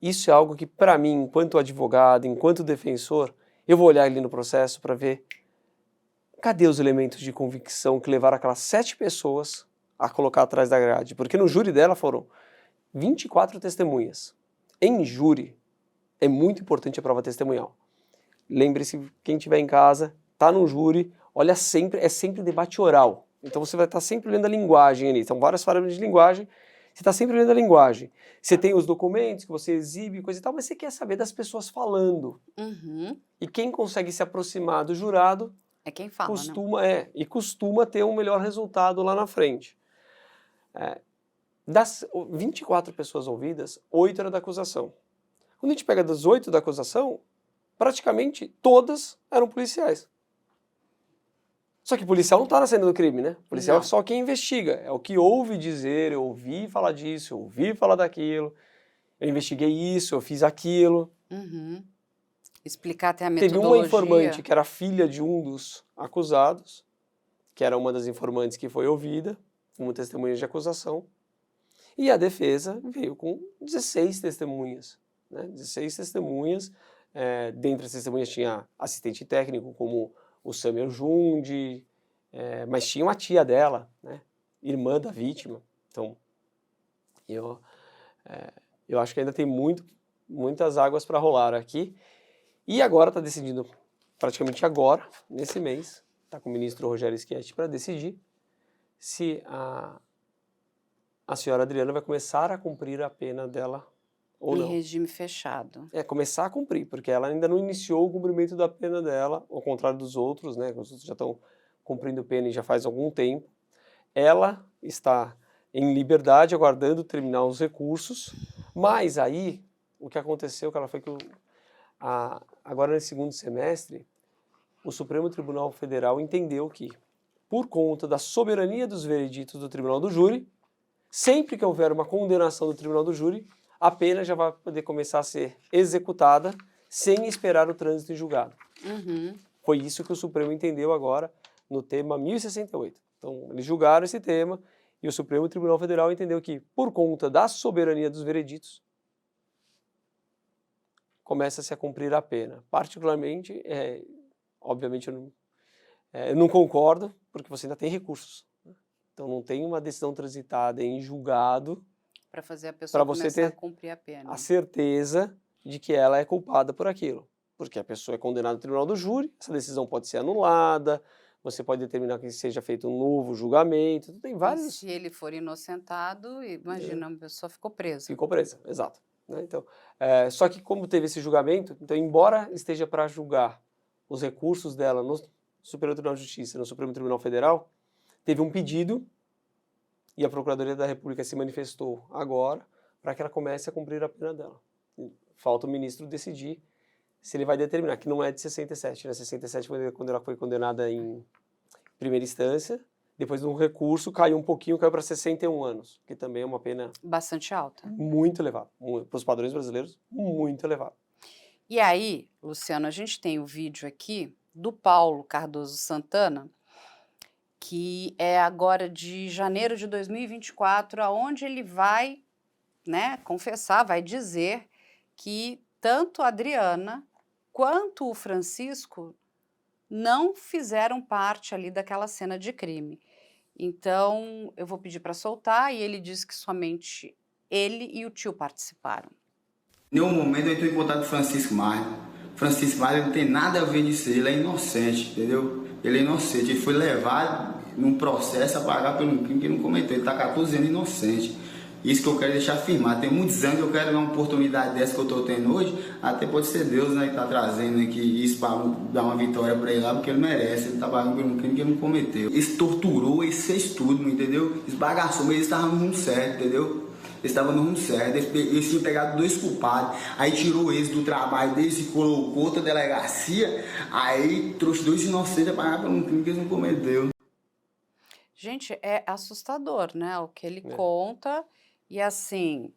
Isso é algo que, para mim, enquanto advogado, enquanto defensor, eu vou olhar ali no processo para ver cadê os elementos de convicção que levaram aquelas 7 pessoas a colocar atrás da grade. Porque no júri dela foram 24 testemunhas. Em júri, é muito importante a prova testemunhal. Lembre-se, quem estiver em casa, está no júri, olha sempre, é sempre debate oral. Então você vai estar sempre lendo a linguagem ali. São várias formas de linguagem, você está sempre lendo a linguagem. Você tem os documentos que você exibe, coisa e tal, mas você quer saber das pessoas falando. E quem consegue se aproximar do jurado é quem fala, costuma ter um melhor resultado lá na frente. Das 24 pessoas ouvidas, 8 eram da acusação. Quando a gente pega das 8 da acusação, praticamente todas eram policiais. Só que policial não está na cena do crime, né? Policial é só quem investiga, é o que ouve dizer, eu ouvi falar disso, eu ouvi falar daquilo, eu investiguei isso, eu fiz aquilo. Explicar até a metodologia. Teve uma informante que era filha de um dos acusados, que era uma das informantes que foi ouvida, como testemunha de acusação, e a defesa veio com 16 testemunhas. Né? 16 testemunhas, dentre as testemunhas tinha assistente técnico, como o Samuel Jundi, mas tinha uma tia dela, né? Irmã da vítima. Então, eu acho que ainda tem muitas águas para rolar aqui. E agora está decidindo, praticamente agora, nesse mês, está com o ministro Rogério Schietti para decidir se a senhora Adriana vai começar a cumprir a pena dela ou não. Em regime fechado. Começar a cumprir, porque ela ainda não iniciou o cumprimento da pena dela, ao contrário dos outros, né? Os outros já estão cumprindo pena e já faz algum tempo. Ela está em liberdade, aguardando terminar os recursos, mas aí, o que aconteceu, cara, foi que agora nesse segundo semestre, o Supremo Tribunal Federal entendeu que, por conta da soberania dos vereditos do Tribunal do Júri, sempre que houver uma condenação do Tribunal do Júri, a pena já vai poder começar a ser executada sem esperar o trânsito em julgado. Foi isso que o Supremo entendeu agora no tema 1068. Então, eles julgaram esse tema e o Supremo Tribunal Federal entendeu que, por conta da soberania dos vereditos, começa-se a cumprir a pena. Particularmente, obviamente, eu não concordo, porque você ainda tem recursos. Então, não tem uma decisão transitada em julgado para fazer a pessoa começar a cumprir a pena. A certeza de que ela é culpada por aquilo. Porque a pessoa é condenada no tribunal do júri, essa decisão pode ser anulada, você pode determinar que seja feito um novo julgamento, tem vários... E se ele for inocentado, imagina, a pessoa ficou presa. Ficou presa, exato. Né? Então, só que como teve esse julgamento, então embora esteja para julgar os recursos dela no Superior Tribunal de Justiça, no Supremo Tribunal Federal, teve um pedido e a Procuradoria da República se manifestou agora para que ela comece a cumprir a pena dela. Falta o ministro decidir se ele vai determinar, que não é de 67, né? 67 foi quando ela foi condenada em primeira instância, depois de um recurso caiu um pouquinho, caiu para 61 anos, que também é uma pena... Bastante alta. Muito elevada, para os padrões brasileiros, muito elevada. E aí, Luciano, a gente tem o vídeo aqui do Paulo Cardoso Santana, que é agora de janeiro de 2024, aonde ele vai, né, confessar, vai dizer que tanto a Adriana quanto o Francisco não fizeram parte ali daquela cena de crime. Então, eu vou pedir para soltar, e ele diz que somente ele e o tio participaram. Em nenhum momento eu entrei em contato com o Francisco Maia. Francisco Maia não tem nada a ver nisso, ele é inocente, entendeu? Ele é inocente, ele foi levado num processo a pagar pelo crime que ele não cometeu, ele está 14 anos inocente. Isso que eu quero deixar afirmado. Tem muitos anos que eu quero dar uma oportunidade dessa que eu estou tendo hoje, até pode ser Deus, né, que está trazendo aqui isso para dar uma vitória para ele lá, porque ele merece, ele está pagando por um crime que ele não cometeu. Ele torturou, ele fez tudo, entendeu? Esbagaçou, mas ele estava no mundo certo, entendeu? Eles estavam no rumo certo, eles tinham pegado 2 culpados, aí tirou eles do trabalho deles e colocou outra delegacia, aí trouxe 2 inocentes a pagar por um crime que eles não cometeram. Gente, é assustador, né, o que ele É. conta. E assim,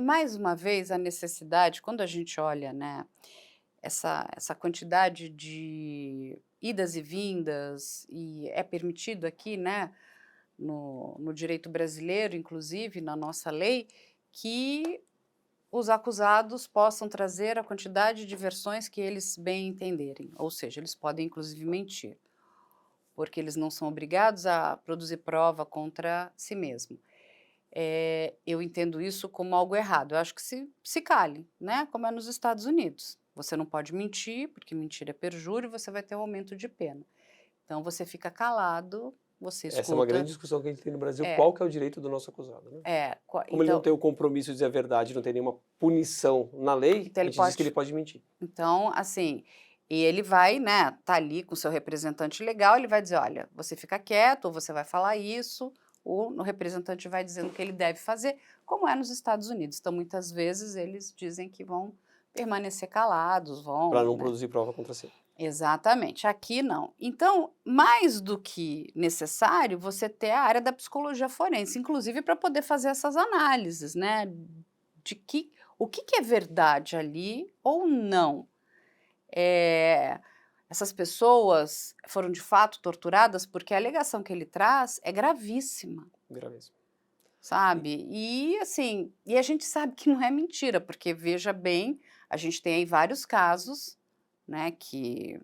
mais uma vez a necessidade, quando a gente olha, né, essa quantidade de idas e vindas, e é permitido aqui, né, no direito brasileiro, inclusive na nossa lei, que os acusados possam trazer a quantidade de versões que eles bem entenderem, ou seja, eles podem inclusive mentir, porque eles não são obrigados a produzir prova contra si mesmo. Eu entendo isso como algo errado. Eu acho que se cale, né? Como é nos Estados Unidos. Você não pode mentir, porque mentira é perjúrio, e você vai ter um aumento de pena. Então você fica calado, você escuta. Essa é uma grande discussão que a gente tem no Brasil. É. Qual que é o direito do nosso acusado, né? Como ele não tem o compromisso de dizer a verdade, não tem nenhuma punição na lei, Então a gente diz que ele pode mentir. Então, assim, e ele vai, né, tá ali com o seu representante legal, ele vai dizer, olha, você fica quieto, ou você vai falar isso, ou o representante vai dizendo o que ele deve fazer, como é nos Estados Unidos. Então, muitas vezes, eles dizem que vão permanecer calados, vão... Para não né? produzir prova contra si. Exatamente, aqui não. Então, mais do que necessário, você ter a área da psicologia forense, inclusive para poder fazer essas análises, né, de o que é verdade ali ou não. Essas pessoas foram de fato torturadas porque a alegação que ele traz é gravíssima, Gravíssimo. sabe? E assim, e a gente sabe que não é mentira, porque veja bem, a gente tem aí vários casos, né, que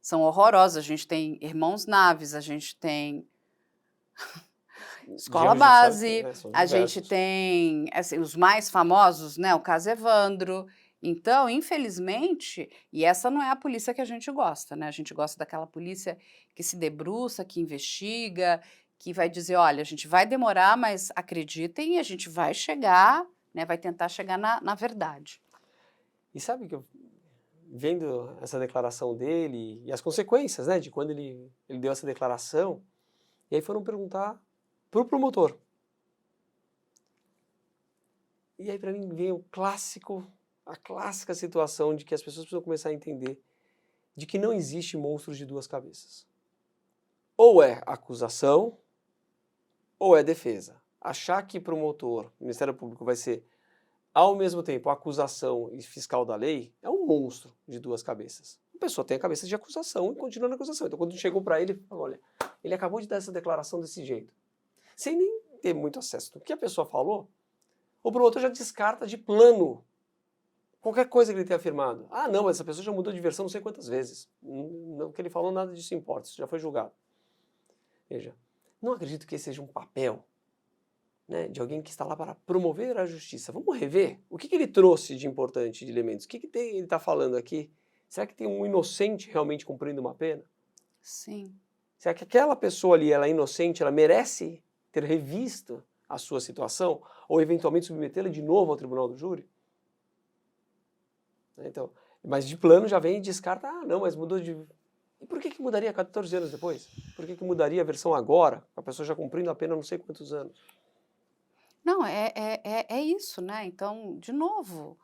são horrorosos. A gente tem Irmãos Naves, a gente tem Escola Base, a gente tem assim, os mais famosos, né, o caso Evandro. Então, infelizmente, e essa não é a polícia que a gente gosta, né? A gente gosta daquela polícia que se debruça, que investiga, que vai dizer, olha, a gente vai demorar, mas acreditem, a gente vai chegar, né, vai tentar chegar na verdade. E sabe que eu, vendo essa declaração dele e as consequências, né, de quando ele deu essa declaração, e aí foram perguntar pro promotor. E aí para mim vem a clássica situação de que as pessoas precisam começar a entender de que não existe monstros de 2 cabeças. Ou é acusação, ou é defesa. Achar que promotor, Ministério Público vai ser ao mesmo tempo acusação e fiscal da lei é um monstro de 2 cabeças. A pessoa tem a cabeça de acusação e continua na acusação. Então quando chegou para ele, falou, olha, ele acabou de dar essa declaração desse jeito, sem nem ter muito acesso do que a pessoa falou, o promotor já descarta de plano qualquer coisa que ele tenha afirmado. Ah, não, mas essa pessoa já mudou de versão não sei quantas vezes. Não, o que ele falou, nada disso importa, isso já foi julgado. Veja, não acredito que esse seja um papel, né, de alguém que está lá para promover a justiça. Vamos rever o que ele trouxe de importante, de elementos. O que ele está falando aqui? Será que tem um inocente realmente cumprindo uma pena? Sim. Será que aquela pessoa ali, ela é inocente, ela merece ter revisto a sua situação? Ou eventualmente submetê-la de novo ao tribunal do júri? Então, mas de plano já vem e descarta, ah não, mas mudou de... E por que mudaria 14 anos depois? Por que mudaria a versão agora, a pessoa já cumprindo a pena não sei quantos anos? Não, é isso, né? Então, de novo,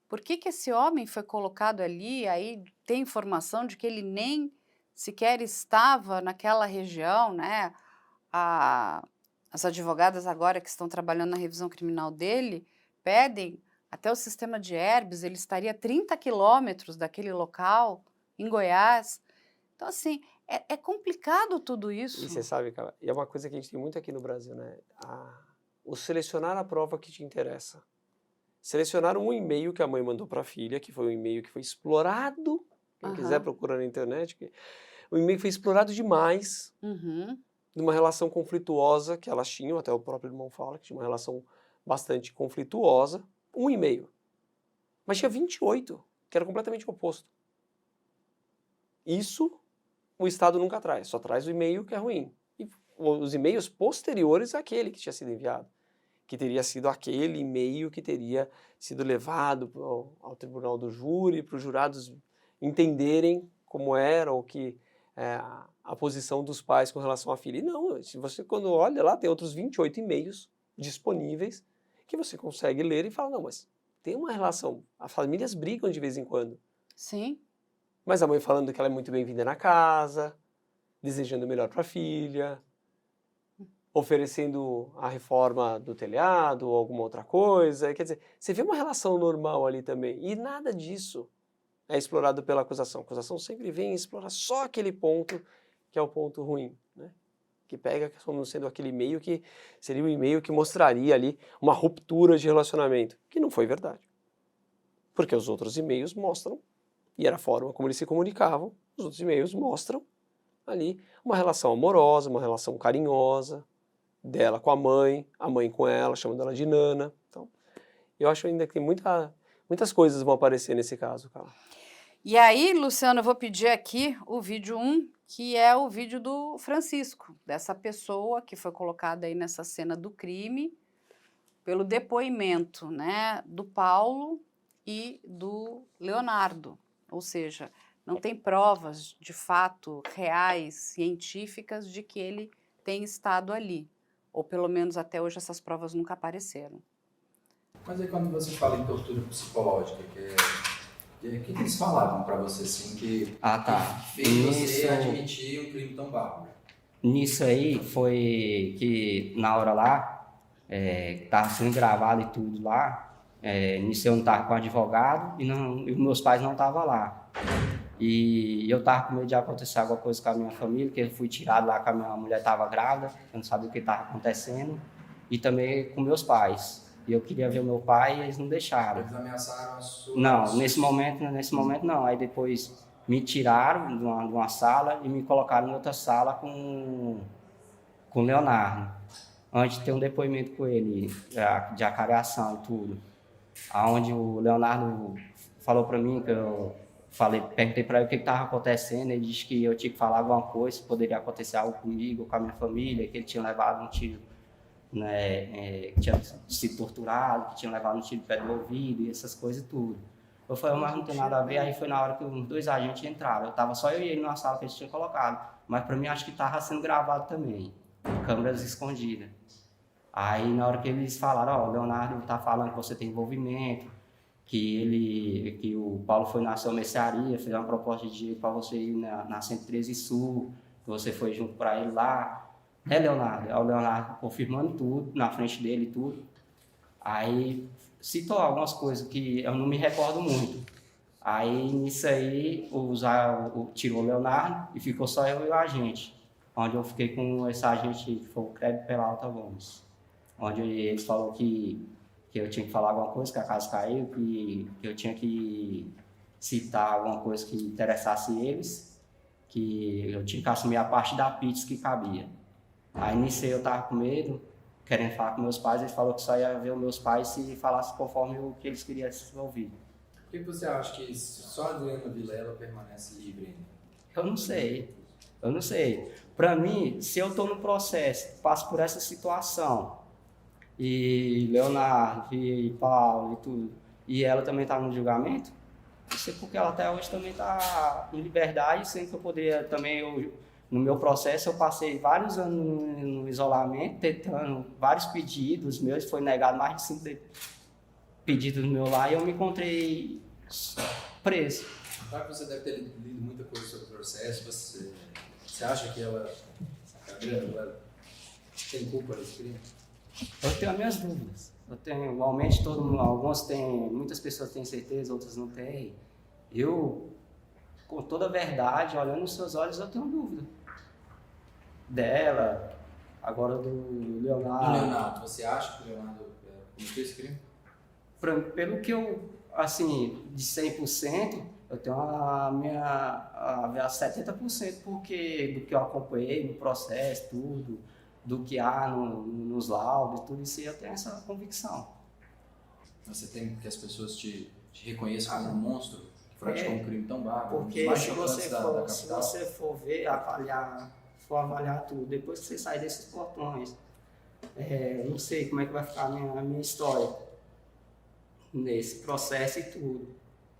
por que esse homem foi colocado ali? Aí tem informação de que ele nem sequer estava naquela região, né? As advogadas agora que estão trabalhando na revisão criminal dele pedem até o sistema de Herbes, ele estaria a 30 quilômetros daquele local, em Goiás. Então, assim, é complicado tudo isso. E você sabe, cara, e é uma coisa que a gente tem muito aqui no Brasil, né? O selecionar a prova que te interessa. Selecionar um e-mail que a mãe mandou para a filha, que foi um e-mail que foi explorado, quem quiser procurar na internet, o e-mail foi explorado demais, numa relação conflituosa que elas tinham, até o próprio irmão fala, que tinha uma relação bastante conflituosa, um e-mail. Mas tinha 28, que era completamente oposto. Isso o Estado nunca traz, só traz o e-mail que é ruim. E os e-mails posteriores àquele que tinha sido enviado, que teria sido aquele e-mail que teria sido levado ao tribunal do júri, para os jurados entenderem como era ou que a posição dos pais com relação à filha. E não, se você quando olha lá, tem outros 28 e-mails disponíveis que você consegue ler e falar, não, mas tem uma relação. As famílias brigam de vez em quando. Sim. Mas a mãe falando que ela é muito bem-vinda na casa, desejando o melhor para a filha, oferecendo a reforma do telhado ou alguma outra coisa. Quer dizer, você vê uma relação normal ali também. E nada disso é explorado pela acusação. A acusação sempre vem e explora só aquele ponto que é o ponto ruim, né? Que pega como sendo aquele e-mail que seria o e-mail que mostraria ali uma ruptura de relacionamento, que não foi verdade. Porque os outros e-mails mostram, e era a forma como eles se comunicavam, os outros e-mails mostram ali uma relação amorosa, uma relação carinhosa, dela com a mãe com ela, chamando ela de Nana. Então, eu acho ainda que tem muitas coisas vão aparecer nesse caso, cara. E aí, Luciano, eu vou pedir aqui o vídeo 1, que é o vídeo do Francisco, dessa pessoa que foi colocada aí nessa cena do crime, pelo depoimento, né, do Paulo e do Leonardo. Ou seja, não tem provas de fato reais, científicas, de que ele tem estado ali. Ou pelo menos até hoje essas provas nunca apareceram. Mas aí quando você fala em tortura psicológica, que eles falavam pra você assim que fez você admitir um crime tão bárbaro? Nisso aí foi que na hora lá, tava sendo gravado e tudo lá, nisso eu não tava com advogado e meus pais não estavam lá. E eu tava com medo de acontecer alguma coisa com a minha família, porque eu fui tirado lá que a minha mulher estava grávida, eu não sabia o que estava acontecendo, e também com meus pais. E eu queria ver o meu pai e eles não deixaram. Eles ameaçaram a sua... Não, nesse momento não. Aí depois me tiraram de uma sala e me colocaram em outra sala com o Leonardo. Antes de ter um depoimento com ele, de acariação e tudo. Onde o Leonardo falou para mim que perguntei para ele o que estava acontecendo, ele disse que eu tinha que falar alguma coisa, poderia acontecer algo comigo, com a minha família, que ele tinha levado um tiro, né, que tinha sido torturado, que tinha levado um tiro no pé do ouvido e essas coisas tudo. Eu falei, mas não tem nada a ver, aí foi na hora que os 2 agentes entraram, só eu e ele numa sala que eles tinham colocado, mas para mim acho que estava sendo gravado também, câmeras escondidas. Aí na hora que eles falaram, o Leonardo está falando que você tem envolvimento, que o Paulo foi na sua mercearia, fez uma proposta de dinheiro para você ir na 113 Sul, que você foi junto para ele lá. Leonardo? Aí o Leonardo confirmando tudo, na frente dele e tudo. Aí citou algumas coisas que eu não me recordo muito. Aí nisso aí, tirou o Leonardo e ficou só eu e o agente, onde eu fiquei com esse agente que foi o Crédito Peralta Gomes, onde eles falaram que eu tinha que falar alguma coisa, que a casa caiu, que eu tinha que citar alguma coisa que interessasse eles, que eu tinha que assumir a parte da pizza que cabia. Aí nisso eu tava com medo, querendo falar com meus pais, eles falaram que só ia ver os meus pais se falasse conforme o que eles queriam ouvir. Por que você acha que só a Adriana Vilela permanece livre ainda? Eu não sei. Para mim, se eu estou no processo, passo por essa situação, e Leonardo, e Paulo e tudo, e ela também está no julgamento, não sei porque ela até hoje também está em liberdade, sendo que eu poderia também, no meu processo, eu passei vários anos no isolamento, tentando vários pedidos meus, foi negado mais de 5 pedidos meus lá, e eu me encontrei preso. Claro que você deve ter lido muita coisa sobre o processo, você acha que ela tem culpa desse crime? Eu tenho as minhas dúvidas. Muitas pessoas têm certeza, outras não têm. Eu, com toda a verdade, olhando nos seus olhos, eu tenho dúvida. Dela, agora do Leonardo. Do Leonardo, você acha que o Leonardo cometeu esse crime? Pelo que eu, assim, de 100%, eu tenho a minha 70% porque do que eu acompanhei no processo, tudo, do que há nos laudos, tudo isso, eu tenho essa convicção. Você tem que as pessoas te reconheçam como um monstro que praticou um crime tão bárbaro? Porque se você for ver, avaliar tudo, depois que você sair desses portões, eu não sei como é que vai ficar a minha história nesse processo e tudo,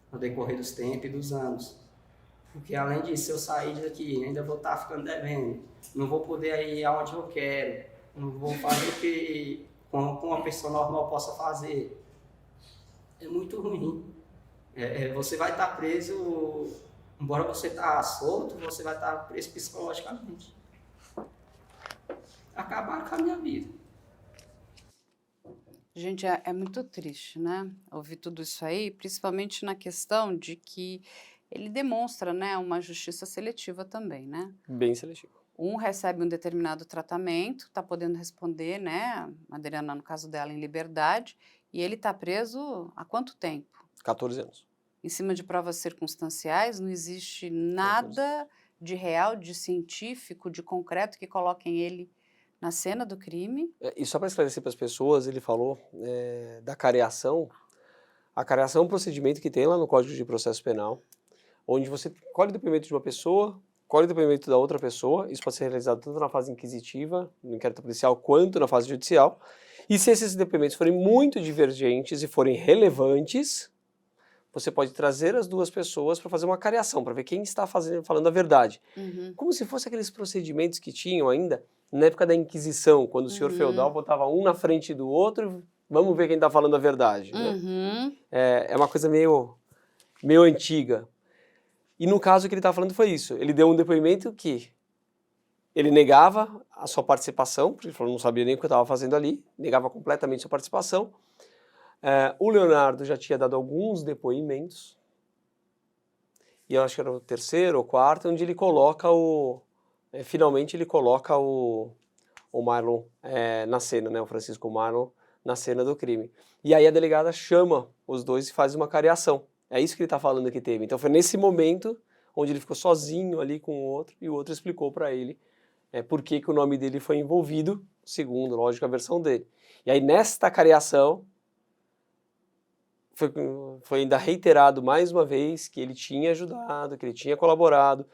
no decorrer dos tempos e dos anos. Porque além disso, se eu sair daqui, ainda vou estar ficando devendo, não vou poder ir aonde eu quero, não vou fazer o que como uma pessoa normal possa fazer. É muito ruim. Você vai estar preso, embora você está solto, você vai estar preso psicologicamente. Acabaram com a minha vida. Gente, é muito triste, né? Ouvir tudo isso aí, principalmente na questão de que ele demonstra, né, uma justiça seletiva também, né? Bem seletivo. Um recebe um determinado tratamento, está podendo responder, né? A Adriana, no caso dela, em liberdade, e ele está preso há quanto tempo? 14 anos. Em cima de provas circunstanciais, não existe nada de real, de científico, de concreto que coloquem ele na cena do crime. E só para esclarecer para as pessoas, ele falou da careação. A careação é um procedimento que tem lá no Código de Processo Penal, onde você colhe o depoimento de uma pessoa, colhe o depoimento da outra pessoa, isso pode ser realizado tanto na fase inquisitiva, no inquérito policial, quanto na fase judicial, e se esses depoimentos forem muito divergentes e forem relevantes, você pode trazer as duas pessoas para fazer uma careação, para ver quem está falando a verdade. Como se fosse aqueles procedimentos que tinham ainda na época da Inquisição, quando o senhor feudal botava um na frente do outro, vamos ver quem está falando a verdade. Né? É uma coisa meio antiga. E no caso que ele está falando foi isso. Ele deu um depoimento que ele negava a sua participação, porque ele falou não sabia nem o que eu estava fazendo ali, negava completamente sua participação. O Leonardo já tinha dado alguns depoimentos, e eu acho que era o terceiro ou quarto, onde ele coloca finalmente ele coloca o Marlon na cena, né, o Francisco Marlon na cena do crime. E aí a delegada chama os dois e faz uma careação. É isso que ele está falando que teve. Então foi nesse momento onde ele ficou sozinho ali com o outro, e o outro explicou para ele por que o nome dele foi envolvido, segundo, lógico, a versão dele. E aí nesta careação, foi ainda reiterado mais uma vez que ele tinha ajudado, que ele tinha colaborado.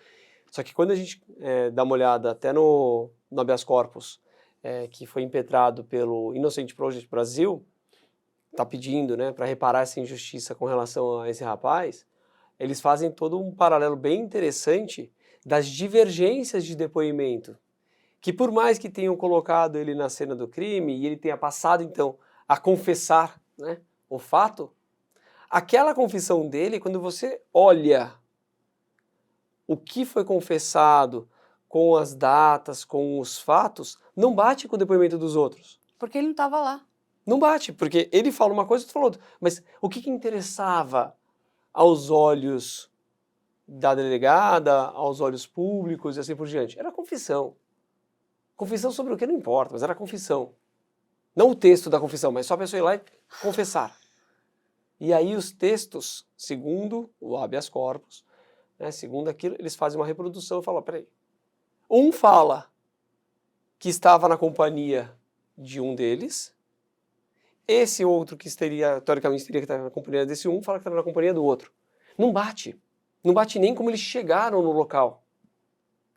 Só que quando a gente dá uma olhada até no habeas corpus, que foi impetrado pelo Innocent Project Brasil, está pedindo, né, para reparar essa injustiça com relação a esse rapaz, eles fazem todo um paralelo bem interessante das divergências de depoimento, que por mais que tenham colocado ele na cena do crime e ele tenha passado então a confessar, né, o fato, aquela confissão dele, quando você olha o que foi confessado com as datas, com os fatos, não bate com o depoimento dos outros. Porque ele não estava lá. Não bate, porque ele fala uma coisa e tu fala outra. Mas o que interessava aos olhos da delegada, aos olhos públicos e assim por diante? Era a confissão. Confissão sobre o que não importa, mas era a confissão. Não o texto da confissão, mas só a pessoa ir lá e confessar. E aí os textos, segundo o habeas corpus, né, segundo aquilo, eles fazem uma reprodução e falam, peraí, um fala que estava na companhia de um deles, esse outro que teoricamente teria que estar na companhia desse um, fala que estava na companhia do outro. Não bate. Não bate nem como eles chegaram no local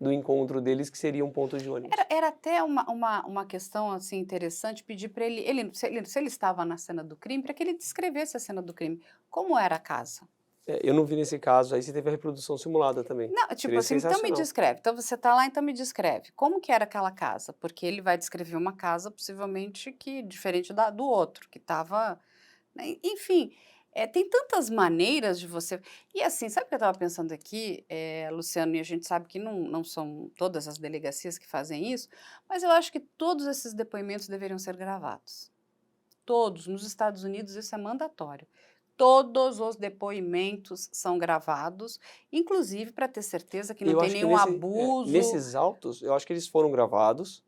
do encontro deles, que seria um ponto de ônibus. Era até uma questão assim, interessante pedir para se ele estava na cena do crime, para que ele descrevesse a cena do crime. Como era a casa? Eu não vi nesse caso, aí você teve a reprodução simulada também. Não, tipo Seria assim, então me sensacional. descreve. Então você está lá, então me descreve. Como que era aquela casa? Porque ele vai descrever uma casa possivelmente que diferente do outro, que estava... Enfim, tem tantas maneiras de você... E assim, sabe o que eu estava pensando aqui, Luciano, e a gente sabe que não são todas as delegacias que fazem isso, mas eu acho que todos esses depoimentos deveriam ser gravados. Todos. Nos Estados Unidos isso é mandatório. Todos os depoimentos são gravados, inclusive para ter certeza que não tem nenhum abuso. Nesses autos, eu acho que eles foram gravados,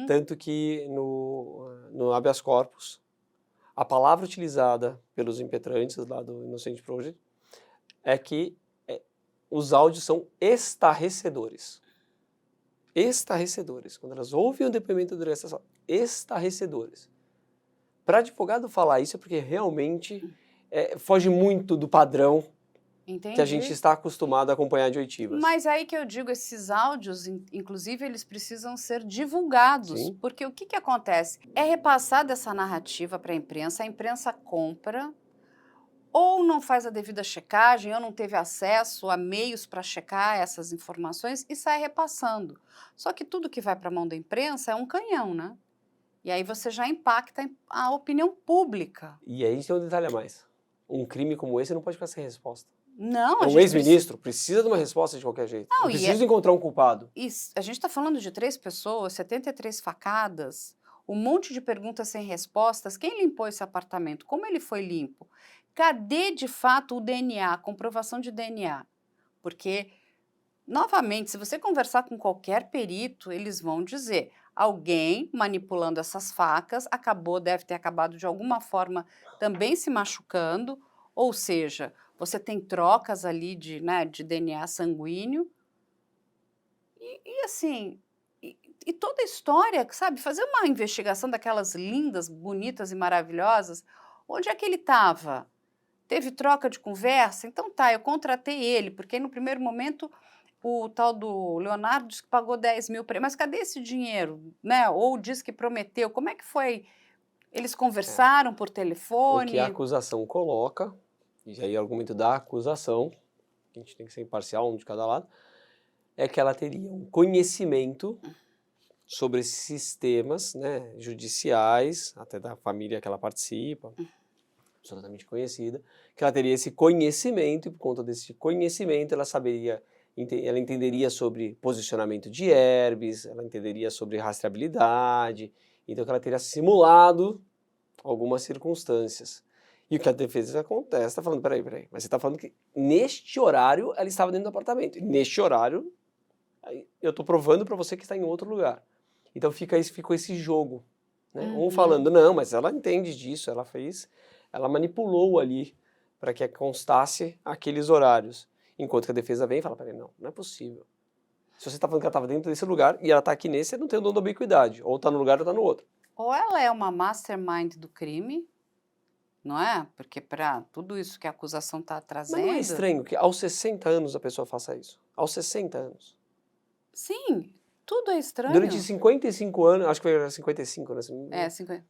tanto que no habeas corpus, a palavra utilizada pelos impetrantes lá do Innocent Project é que os áudios são estarrecedores. Estarrecedores. Quando elas ouvem o depoimento do estarrecedores. Para advogado falar isso é porque realmente foge muito do padrão que a gente está acostumado a acompanhar de oitivas. Mas aí que eu digo, esses áudios, inclusive, eles precisam ser divulgados. Sim. Porque o que acontece? É repassada essa narrativa para a imprensa compra, ou não faz a devida checagem, ou não teve acesso a meios para checar essas informações e sai repassando. Só que tudo que vai para a mão da imprensa é um canhão, né? E aí você já impacta a opinião pública. E aí a gente tem um detalhe a mais. Um crime como esse não pode ficar sem resposta. Não, Um ex-ministro precisa de uma resposta de qualquer jeito. Não, Eu preciso encontrar um culpado. E a gente está falando de 3 pessoas, 73 facadas, um monte de perguntas sem respostas. Quem limpou esse apartamento? Como ele foi limpo? Cadê, de fato, o DNA, a comprovação de DNA? Porque, novamente, se você conversar com qualquer perito, eles vão dizer: alguém manipulando essas facas deve ter acabado de alguma forma também se machucando, ou seja, você tem trocas ali de DNA sanguíneo. E assim, e toda a história, sabe? Fazer uma investigação daquelas lindas, bonitas e maravilhosas, onde é que ele estava? Teve troca de conversa? Então tá, eu contratei ele, porque no primeiro momento o tal do Leonardo disse que pagou 10 mil para ele. Mas cadê esse dinheiro? Né? Ou disse que prometeu. Como é que foi? Eles conversaram por O telefone? que a acusação coloca, e aí é o argumento da acusação, a gente tem que ser imparcial, um de cada lado, é que ela teria um conhecimento sobre esses sistemas, né, judiciais, até da família que ela participa, absolutamente conhecida, que ela teria esse conhecimento, e por conta desse conhecimento ela ela entenderia sobre posicionamento de herbes, ela entenderia sobre rastreabilidade, então que ela teria simulado algumas circunstâncias. E o que a defesa acontece, está falando, peraí, mas você está falando que neste horário ela estava dentro do apartamento, e neste horário eu estou provando para você que está em outro lugar. Então ficou esse jogo, né? Um falando, não, mas ela entende disso, ela manipulou ali para que constasse aqueles horários. Enquanto que a defesa vem e fala, peraí, não é possível. Se você está falando que ela estava dentro desse lugar e ela está aqui nesse, você não tem o dom da ubiquidade. Ou está no lugar ou está no outro. Ou ela é uma mastermind do crime, não é? Porque para tudo isso que a acusação está trazendo... Mas não é estranho que aos 60 anos a pessoa faça isso? Aos 60 anos. Sim, tudo é estranho. Durante 55 anos, acho que foi 55, né? 50.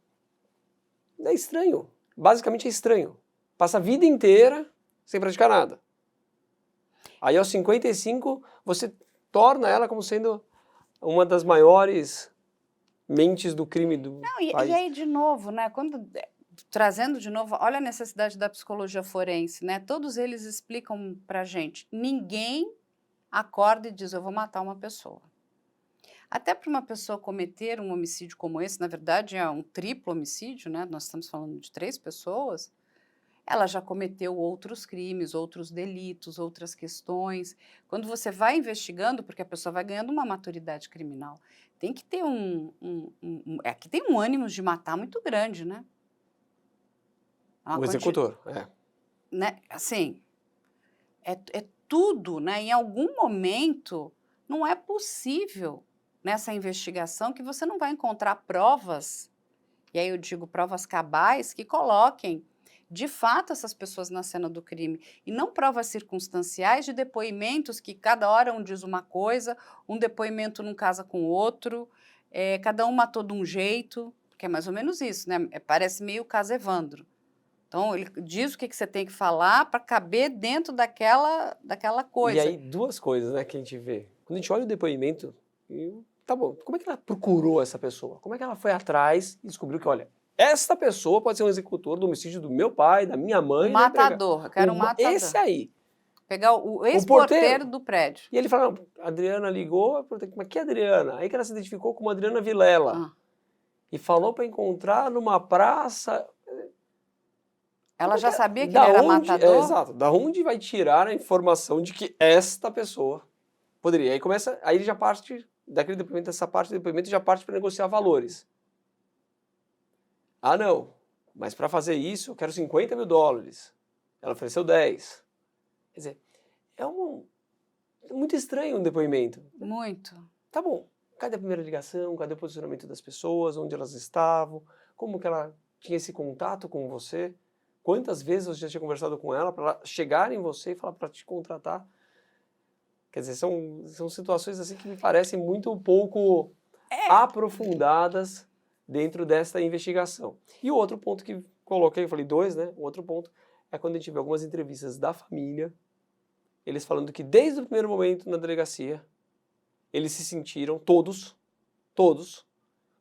É estranho. Basicamente é estranho. Passa a vida inteira sem praticar nada. Aí aos 55, você torna ela como sendo uma das maiores mentes do crime do país. E aí, de novo, né? Trazendo de novo, olha a necessidade da psicologia forense, né? Todos eles explicam pra gente. Ninguém acorda e diz, eu vou matar uma pessoa. Até para uma pessoa cometer um homicídio como esse, na verdade é um triplo homicídio, né? Nós estamos falando de 3 pessoas. Ela já cometeu outros crimes, outros delitos, outras questões. Quando você vai investigando, porque a pessoa vai ganhando uma maturidade criminal, tem que ter aqui tem um ânimo de matar muito grande, né? O executor, né? Assim, é tudo, né? Em algum momento, não é possível nessa investigação que você não vai encontrar provas, e aí eu digo provas cabais, que coloquem de fato essas pessoas na cena do crime, e não provas circunstanciais de depoimentos que cada hora um diz uma coisa, um depoimento não casa com o outro, cada um matou de um jeito, porque é mais ou menos isso, né? Parece meio o caso Evandro. Então, ele diz o que você tem que falar para caber dentro daquela coisa. E aí, 2 coisas, né, que a gente vê. Quando a gente olha o depoimento, tá bom, como é que ela procurou essa pessoa? Como é que ela foi atrás e descobriu que, olha, essa pessoa pode ser um executor do homicídio do meu pai, da minha mãe. Um matador, eu quero um matador. Esse aí. Pegar o ex-porteiro do prédio. E ele fala, não, a Adriana ligou, mas que Adriana? Aí que ela se identificou como Adriana Vilela. E falou para encontrar numa praça... Ela já sabia que ele era matador? Exato. Da onde vai tirar a informação de que esta pessoa poderia? Aí ele já parte daquele depoimento, essa parte do depoimento já parte para negociar valores. Ah, não, mas para fazer isso eu quero $50 mil. Ela ofereceu 10. Quer dizer, é muito estranho um depoimento. Muito. Tá bom, cadê a primeira ligação? Cadê o posicionamento das pessoas? Onde elas estavam? Como que ela tinha esse contato com você? Quantas vezes você já tinha conversado com ela para ela chegar em você e falar para te contratar? Quer dizer, são situações assim que me parecem muito pouco aprofundadas dentro desta investigação. E o outro ponto que coloquei, eu falei 2, né? O outro ponto é quando a gente vê algumas entrevistas da família, eles falando que desde o primeiro momento na delegacia, eles se sentiram, todos,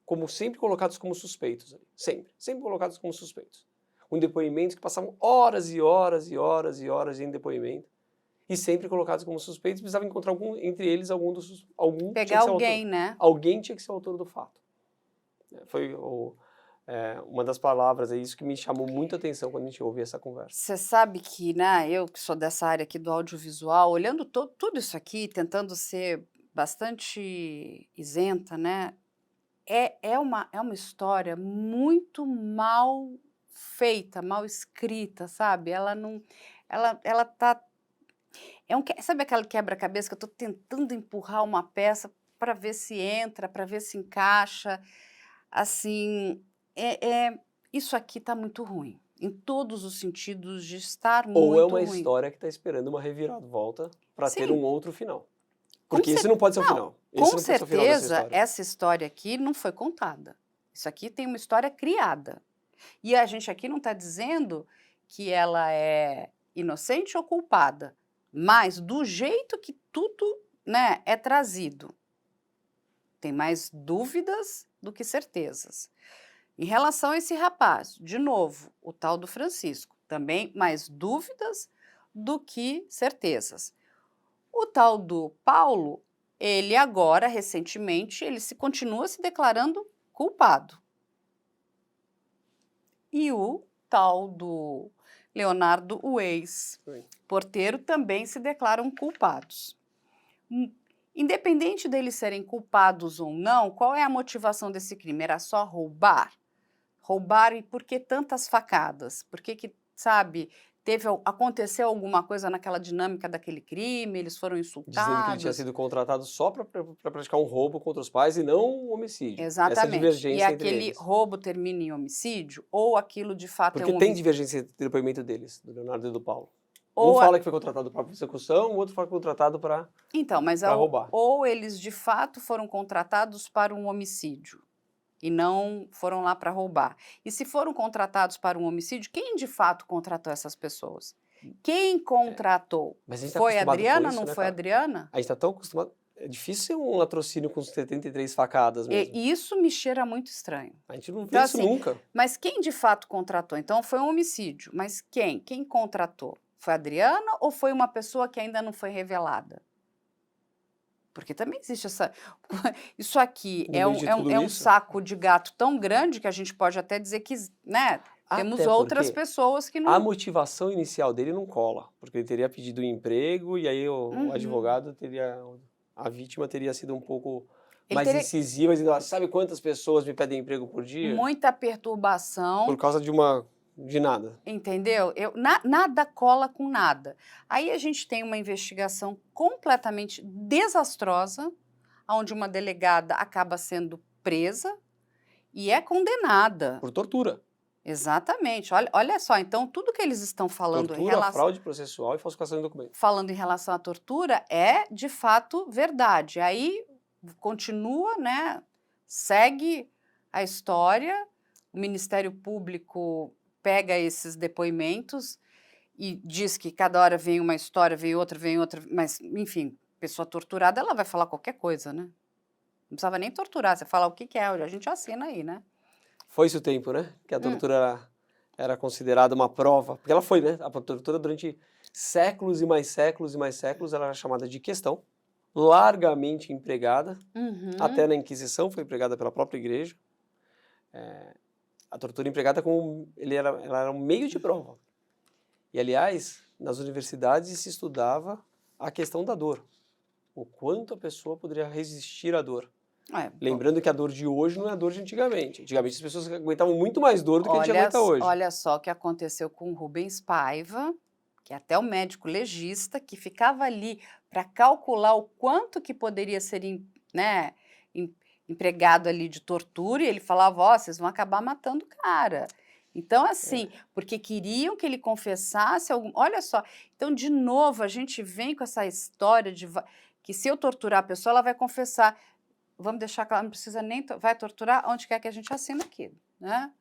como sempre colocados como suspeitos. Ali. Sempre colocados como suspeitos. Com depoimentos que passavam horas e horas e horas e horas em depoimento. E sempre colocados como suspeitos, precisava encontrar entre eles algum Pegar alguém, né? Alguém tinha que ser o autor do fato. Foi uma das palavras, é isso que me chamou muita atenção quando a gente ouve essa conversa. Você sabe que, né, eu que sou dessa área aqui do audiovisual, olhando tudo isso aqui, tentando ser bastante isenta, né, é uma história muito mal feita, mal escrita, sabe? Ela não, ela tá, sabe aquela quebra-cabeça que eu tô tentando empurrar uma peça para ver se entra, para ver se encaixa, assim, isso aqui tá muito ruim, em todos os sentidos de estar muito ruim. Ou é uma história que está esperando uma reviravolta para ter Sim. um outro final. Porque esse não pode ser o final. Esse não Com pode ser o final dessa certeza, história. essa história aqui não foi contada. Isso aqui tem uma história criada. E a gente aqui não está dizendo que ela é inocente ou culpada, mas do jeito que tudo, né, é trazido. Tem mais dúvidas do que certezas. Em relação a esse rapaz, de novo, o tal do Francisco, também mais dúvidas do que certezas. O tal do Paulo, ele agora, recentemente, ele continua se declarando culpado. E o tal do Leonardo, o ex-porteiro, também se declaram culpados. Independente deles serem culpados ou não, qual é a motivação desse crime? Era só roubar? Roubar e por que tantas facadas? Por que, sabe, aconteceu alguma coisa naquela dinâmica daquele crime, eles foram insultados? Dizendo que ele tinha sido contratado só para praticar um roubo contra os pais e não um homicídio. Exatamente. Essa divergência e entre aquele eles. roubo termina em homicídio? Ou aquilo de fato Porque é um tem homicídio? divergência entre o depoimento deles, do Leonardo e do Paulo. Ou um fala que foi contratado para persecução, o outro fala que foi contratado para Então, mas roubar. Ou eles de fato foram contratados para um homicídio e não foram lá para roubar. E se foram contratados para um homicídio, quem de fato contratou essas pessoas? Quem contratou? Mas a gente tá Foi a acostumado com Adriana, isso, não né, foi a cara? Adriana? A gente está tão acostumado. É difícil ser um latrocínio com 73 facadas mesmo. E isso me cheira muito estranho. A gente não vê Então, isso assim, nunca. Mas quem de fato contratou? Então foi um homicídio, mas quem? Quem contratou? Foi a Adriana ou foi uma pessoa que ainda não foi revelada? Porque também existe essa... Isso aqui No meio de tudo é um isso? saco de gato tão grande que a gente pode até dizer que, né, temos Até outras porque pessoas que A não... motivação inicial dele não cola, porque ele teria pedido um emprego e aí o advogado teria... A vítima teria sido um pouco mais incisiva, dizendo, sabe quantas pessoas me pedem emprego por dia? Muita perturbação. Por causa de nada. Entendeu? Nada cola com nada. Aí a gente tem uma investigação completamente desastrosa, onde uma delegada acaba sendo presa e é condenada. Por tortura. Exatamente. Olha só, então tudo que eles estão falando Tortura, fraude processual e falsificação de documento. falando em relação à tortura é, de fato, verdade. Aí continua, né? Segue a história, o Ministério Público pega esses depoimentos e diz que cada hora vem uma história, vem outra, mas, enfim, pessoa torturada, ela vai falar qualquer coisa, né? Não precisava nem torturar, você fala o que é, a gente assina aí, né? Foi esse o tempo, né? Que a tortura era considerada uma prova. Porque ela foi, né? A tortura durante séculos e mais séculos e mais séculos, ela era chamada de questão, largamente empregada, até na Inquisição foi empregada pela própria igreja. A tortura empregada ela era um meio de prova. E, aliás, nas universidades se estudava a questão da dor. O quanto a pessoa poderia resistir à dor. Lembrando que a dor de hoje não é a dor de antigamente. Antigamente as pessoas aguentavam muito mais dor do que a gente aguenta hoje. Olha só o que aconteceu com o Rubens Paiva, que é até o médico legista, que ficava ali para calcular o quanto que poderia ser, né, empregado ali de tortura, e ele falava, vocês vão acabar matando o cara. Então, assim, porque queriam que ele confessasse algum... Olha só, então, de novo, a gente vem com essa história de que se eu torturar a pessoa, ela vai confessar. Vamos deixar claro, não precisa nem... Vai torturar onde quer que a gente assine aquilo, né?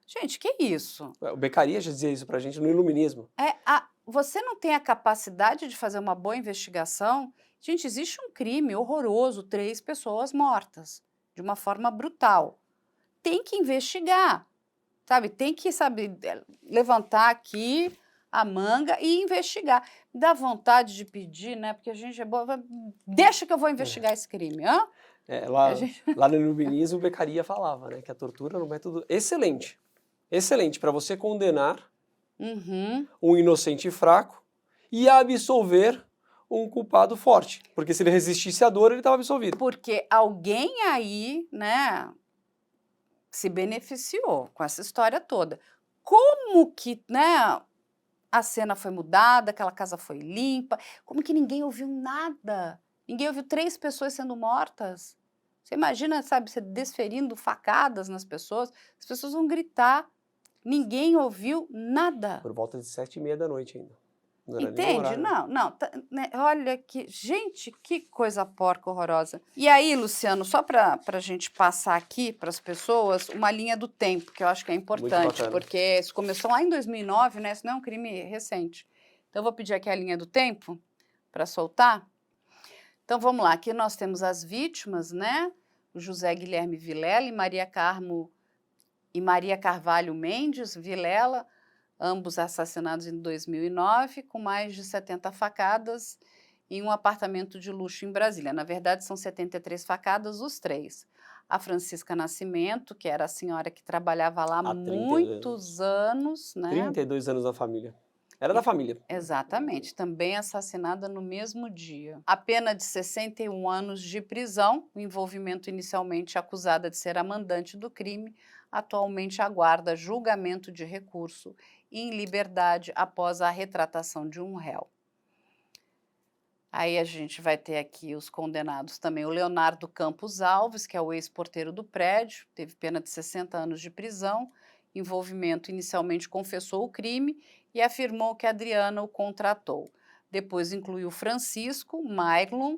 Gente, que isso? O Beccaria já dizia isso pra gente no Iluminismo. Você não tem a capacidade de fazer uma boa investigação? Gente, existe um crime horroroso, 3 pessoas mortas, de uma forma brutal. tem que investigar, sabe? Tem que, sabe, levantar aqui a manga e investigar. Dá vontade de pedir, né? Porque a gente é boa. Deixa que eu vou investigar esse crime, hã? Lá no Iluminismo, o Beccaria falava, né, que a tortura é um método excelente. Excelente para você condenar um inocente fraco e absolver um culpado forte. Porque se ele resistisse à dor, ele estava absolvido. Porque alguém aí, né, se beneficiou com essa história toda. Como que, né, a cena foi mudada, aquela casa foi limpa, como que ninguém ouviu nada? Ninguém ouviu 3 pessoas sendo mortas. Você imagina, sabe, você desferindo facadas nas pessoas, as pessoas vão gritar. Ninguém ouviu nada. Por volta de 7h30 da noite ainda. Não era nem Entende? horário. Não, né, olha que, gente, que coisa porca horrorosa. E aí, Luciano, só para a gente passar aqui para as pessoas uma linha do tempo, que eu acho que é importante, bacana. porque isso começou lá em 2009, né? Isso não é um crime recente. Então, eu vou pedir aqui a linha do tempo para soltar. Então, vamos lá. Aqui nós temos as vítimas, né? O José Guilherme Vilela e Maria Carvalho Mendes Vilela, ambos assassinados em 2009, com mais de 70 facadas em um apartamento de luxo em Brasília. Na verdade, são 73 facadas, os 3. A Francisca Nascimento, que era a senhora que trabalhava lá há muitos anos, né? 32 anos na família. Era da família. Exatamente, também assassinada no mesmo dia. A pena de 61 anos de prisão, o envolvimento inicialmente acusada de ser a mandante do crime, atualmente aguarda julgamento de recurso em liberdade após a retratação de um réu. Aí a gente vai ter aqui os condenados também. O Leonardo Campos Alves, que é o ex-porteiro do prédio, teve pena de 60 anos de prisão. Envolvimento inicialmente confessou o crime e afirmou que Adriana o contratou. Depois incluiu Francisco, Marlon,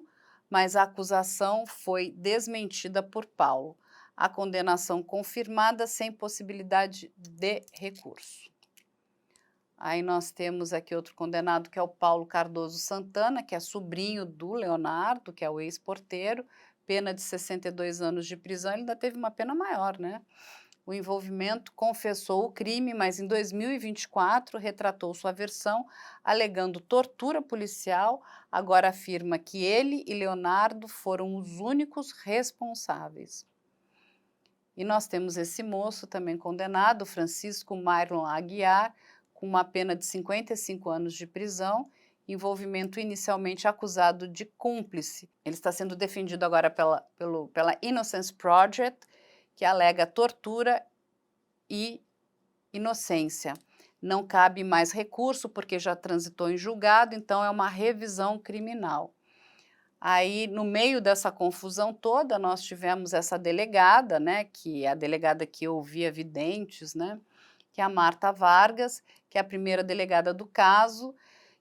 mas a acusação foi desmentida por Paulo. A condenação confirmada sem possibilidade de recurso. Aí nós temos aqui outro condenado, que é o Paulo Cardoso Santana, que é sobrinho do Leonardo, que é o ex-porteiro, pena de 62 anos de prisão. Ele ainda teve uma pena maior, né? O envolvimento confessou o crime, mas em 2024 retratou sua versão, alegando tortura policial. Agora afirma que ele e Leonardo foram os únicos responsáveis. E nós temos esse moço também condenado, Francisco Marlon Aguiar, com uma pena de 55 anos de prisão, envolvimento inicialmente acusado de cúmplice. Ele está sendo defendido agora pela Innocence Project, que alega tortura e inocência. Não cabe mais recurso porque já transitou em julgado, então é uma revisão criminal. Aí, no meio dessa confusão toda, nós tivemos essa delegada, né, que é a delegada que ouvia videntes, né, que é a Marta Vargas, que é a primeira delegada do caso,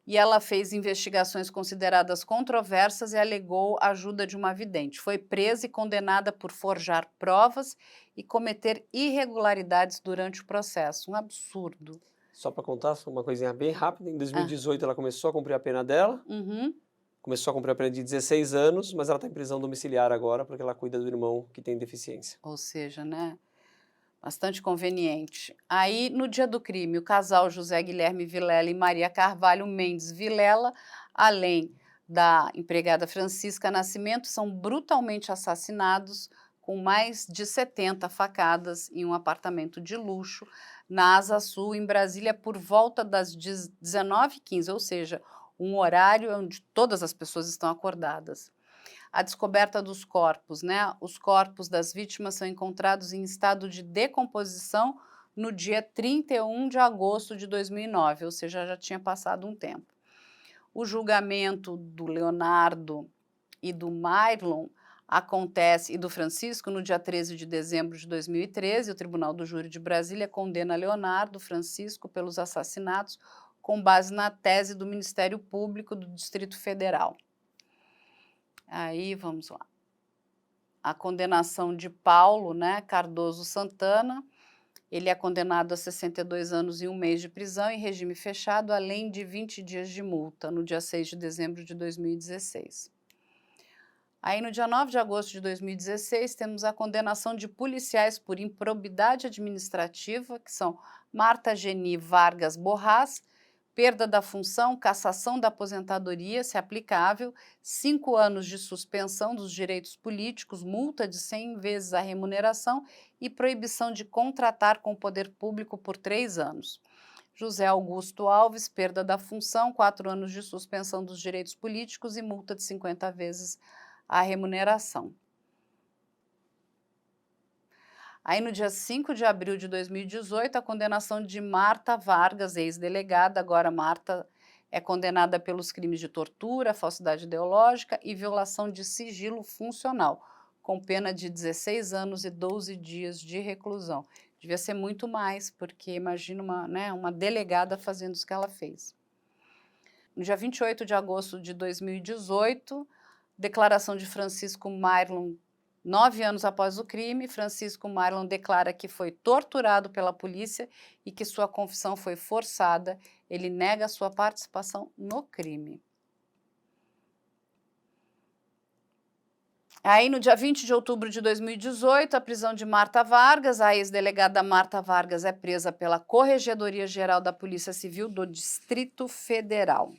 e ela fez investigações consideradas controversas e alegou a ajuda de uma vidente. Foi presa e condenada por forjar provas e cometer irregularidades durante o processo. Um absurdo. Só para contar, uma coisinha bem rápida, em 2018 ela começou a cumprir a pena dela, começou a cumprir a pena de 16 anos, mas ela está em prisão domiciliar agora porque ela cuida do irmão que tem deficiência. Ou seja, né? Bastante conveniente. Aí, no dia do crime, o casal José Guilherme Vilela e Maria Carvalho Mendes Vilela, além da empregada Francisca Nascimento, são brutalmente assassinados com mais de 70 facadas em um apartamento de luxo na Asa Sul, em Brasília, por volta das 19h15, ou seja, um horário onde todas as pessoas estão acordadas. A descoberta dos corpos, né? Os corpos das vítimas são encontrados em estado de decomposição no dia 31 de agosto de 2009, ou seja, já tinha passado um tempo. O julgamento do Leonardo e do Marlon acontece, e do Francisco, no dia 13 de dezembro de 2013. O Tribunal do Júri de Brasília condena Leonardo Francisco pelos assassinatos com base na tese do Ministério Público do Distrito Federal. Aí, vamos lá. A condenação de Paulo, né, Cardoso Santana, ele é condenado a 62 anos e 1 mês de prisão em regime fechado, além de 20 dias de multa, no dia 6 de dezembro de 2016. Aí, no dia 9 de agosto de 2016, temos a condenação de policiais por improbidade administrativa, que são Marta Geni Vargas Borrás, perda da função, cassação da aposentadoria, se aplicável, 5 anos de suspensão dos direitos políticos, multa de 100 vezes a remuneração e proibição de contratar com o poder público por 3 anos. José Augusto Alves, perda da função, 4 anos de suspensão dos direitos políticos e multa de 50 vezes a remuneração. Aí, no dia 5 de abril de 2018, a condenação de Marta Vargas, ex-delegada, agora Marta é condenada pelos crimes de tortura, falsidade ideológica e violação de sigilo funcional, com pena de 16 anos e 12 dias de reclusão. Devia ser muito mais, porque imagina uma delegada fazendo isso que ela fez. No dia 28 de agosto de 2018, declaração de Francisco Marlon, 9 anos após o crime, Francisco Marlon declara que foi torturado pela polícia e que sua confissão foi forçada. Ele nega sua participação no crime. Aí, no dia 20 de outubro de 2018, a prisão de Marta Vargas, a ex-delegada Marta Vargas é presa pela Corregedoria Geral da Polícia Civil do Distrito Federal.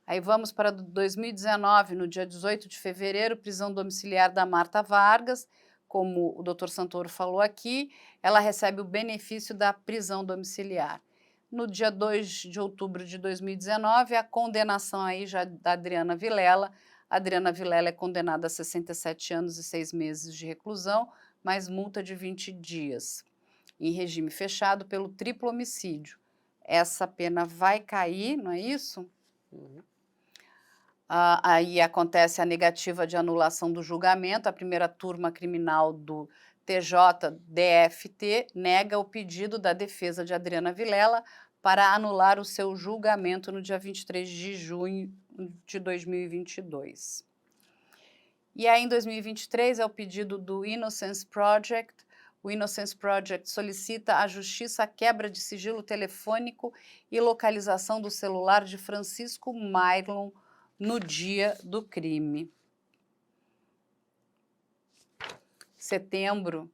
Aí vamos para 2019, no dia 18 de fevereiro, prisão domiciliar da Marta Vargas. Como o doutor Santoro falou aqui, ela recebe o benefício da prisão domiciliar. No dia 2 de outubro de 2019, a condenação aí já da Adriana Vilela. A Adriana Vilela é condenada a 67 anos e 6 meses de reclusão, mais multa de 20 dias, em regime fechado pelo triplo homicídio. Essa pena vai cair, não é isso? Uhum. Aí acontece a negativa de anulação do julgamento. A primeira turma criminal do TJDFT nega o pedido da defesa de Adriana Vilela para anular o seu julgamento no dia 23 de junho de 2022. E aí, em 2023, é o pedido do Innocence Project. O Innocence Project solicita à Justiça a quebra de sigilo telefônico e localização do celular de Francisco Marlon no dia do crime. Setembro,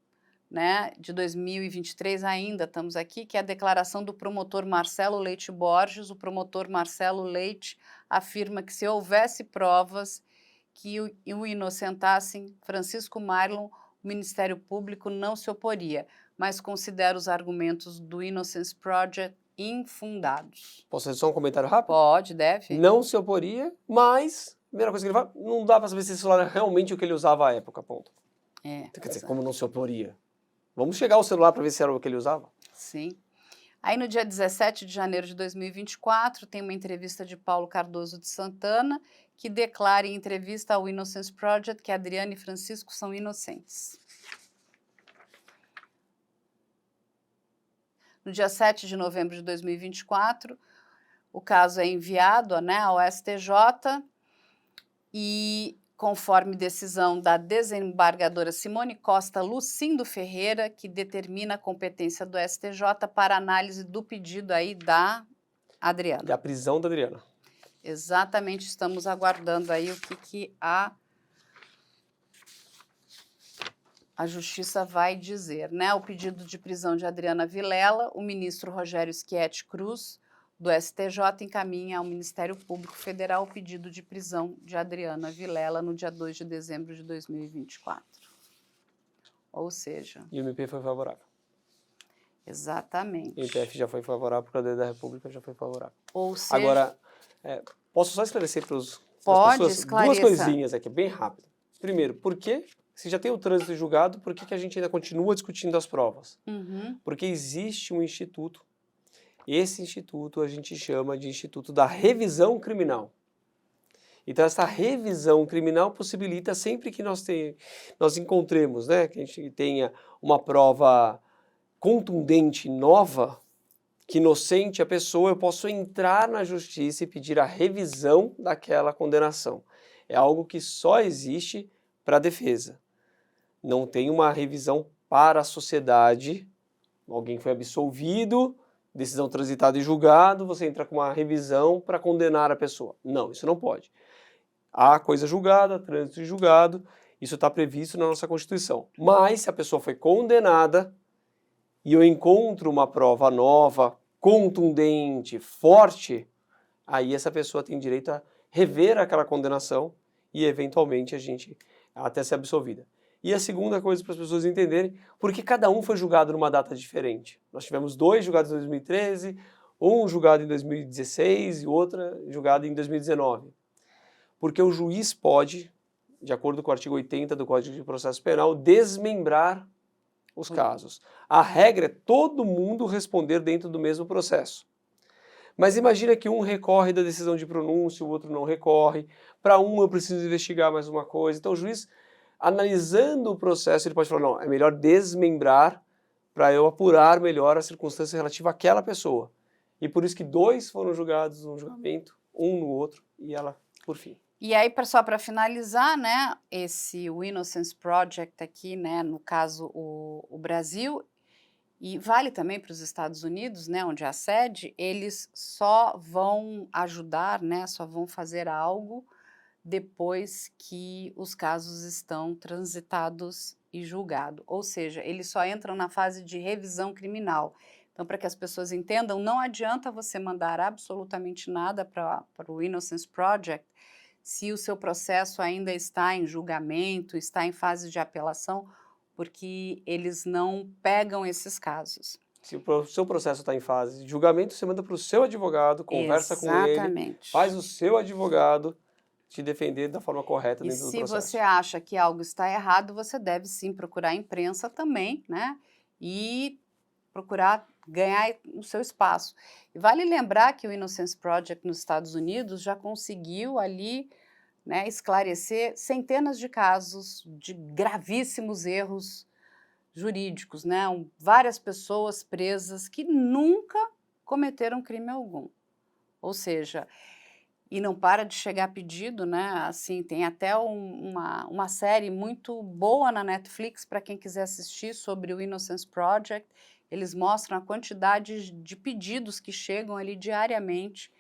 de 2023 ainda estamos aqui, que é a declaração do promotor Marcelo Leite Borges. O promotor Marcelo Leite afirma que se houvesse provas que o inocentassem Francisco Marlon, o Ministério Público não se oporia, mas considera os argumentos do Innocence Project infundados. Posso fazer só um comentário rápido? Pode, deve. Não se oporia, mas a primeira coisa que ele fala, não dá para saber se esse celular é realmente o que ele usava à época, ponto. Quer dizer, como não se oporia? Vamos chegar ao celular para ver se era o que ele usava? Sim. Aí, no dia 17 de janeiro de 2024, tem uma entrevista de Paulo Cardoso de Santana, que declara em entrevista ao Innocence Project que Adriana e Francisco são inocentes. No dia 7 de novembro de 2024, o caso é enviado ao STJ e, conforme decisão da desembargadora Simone Costa Lucindo Ferreira, que determina a competência do STJ para análise do pedido aí da Adriana. Da prisão da Adriana. Exatamente, estamos aguardando aí o que a Justiça vai dizer, O pedido de prisão de Adriana Vilela, o ministro Rogério Schietti Cruz, do STJ, encaminha ao Ministério Público Federal o pedido de prisão de Adriana Vilela no dia 2 de dezembro de 2024. Ou seja... E o MP foi favorável. Exatamente. E o TF já foi favorável, porque a Procuradoria da República já foi favorável. Ou seja... Agora, posso só esclarecer para as pessoas esclareça. Duas coisinhas aqui, bem rápido. Primeiro, por que, se já tem o trânsito julgado, por que a gente ainda continua discutindo as provas? Uhum. Porque existe um instituto. Esse instituto a gente chama de Instituto da Revisão Criminal. Então, essa revisão criminal possibilita sempre que nós encontremos, que a gente tenha uma prova contundente, nova, que inocente a pessoa, eu posso entrar na justiça e pedir a revisão daquela condenação. É algo que só existe para a defesa. Não tem uma revisão para a sociedade. Alguém foi absolvido, decisão transitada e julgado, você entra com uma revisão para condenar a pessoa. Não, isso não pode. há coisa julgada, trânsito de julgado, isso está previsto na nossa Constituição. Mas se a pessoa foi condenada e eu encontro uma prova nova, contundente, forte, aí essa pessoa tem direito a rever aquela condenação e eventualmente a gente até ser absolvida. E a segunda coisa para as pessoas entenderem, porque cada um foi julgado numa data diferente. Nós tivemos 2 julgados em 2013, um julgado em 2016 e outra julgada em 2019. Porque o juiz pode, de acordo com o artigo 80 do Código de Processo Penal, desmembrar os casos. A regra é todo mundo responder dentro do mesmo processo. Mas imagina que um recorre da decisão de pronúncia, o outro não recorre. Para um eu preciso investigar mais uma coisa. Então o juiz, analisando o processo, ele pode falar, não, é melhor desmembrar para eu apurar melhor a circunstância relativa àquela pessoa. E por isso que 2 foram julgados num julgamento, um no outro, e ela, por fim. E aí, só para finalizar, né, o Innocence Project aqui, né, no caso o Brasil, e vale também para os Estados Unidos, né, onde é a sede, eles só vão ajudar, né, só vão fazer algo depois que os casos estão transitados e julgados. Ou seja, eles só entram na fase de revisão criminal. Então, para que as pessoas entendam, não adianta você mandar absolutamente nada para o Innocence Project se o seu processo ainda está em julgamento, está em fase de apelação, porque eles não pegam esses casos. Se o seu processo está em fase de julgamento, você manda para o seu advogado, conversa com ele, faz o seu advogado te defender da forma correta dentro do processo. E se você acha que algo está errado, você deve sim procurar a imprensa também, né? E procurar ganhar o seu espaço. E vale lembrar que o Innocence Project nos Estados Unidos já conseguiu ali, né, esclarecer centenas de casos de gravíssimos erros jurídicos, né? Várias pessoas presas que nunca cometeram crime algum. Ou seja, e não para de chegar pedido, né? Assim, tem até uma série muito boa na Netflix para quem quiser assistir sobre o Innocence Project. Eles mostram a quantidade de pedidos que chegam ali diariamente,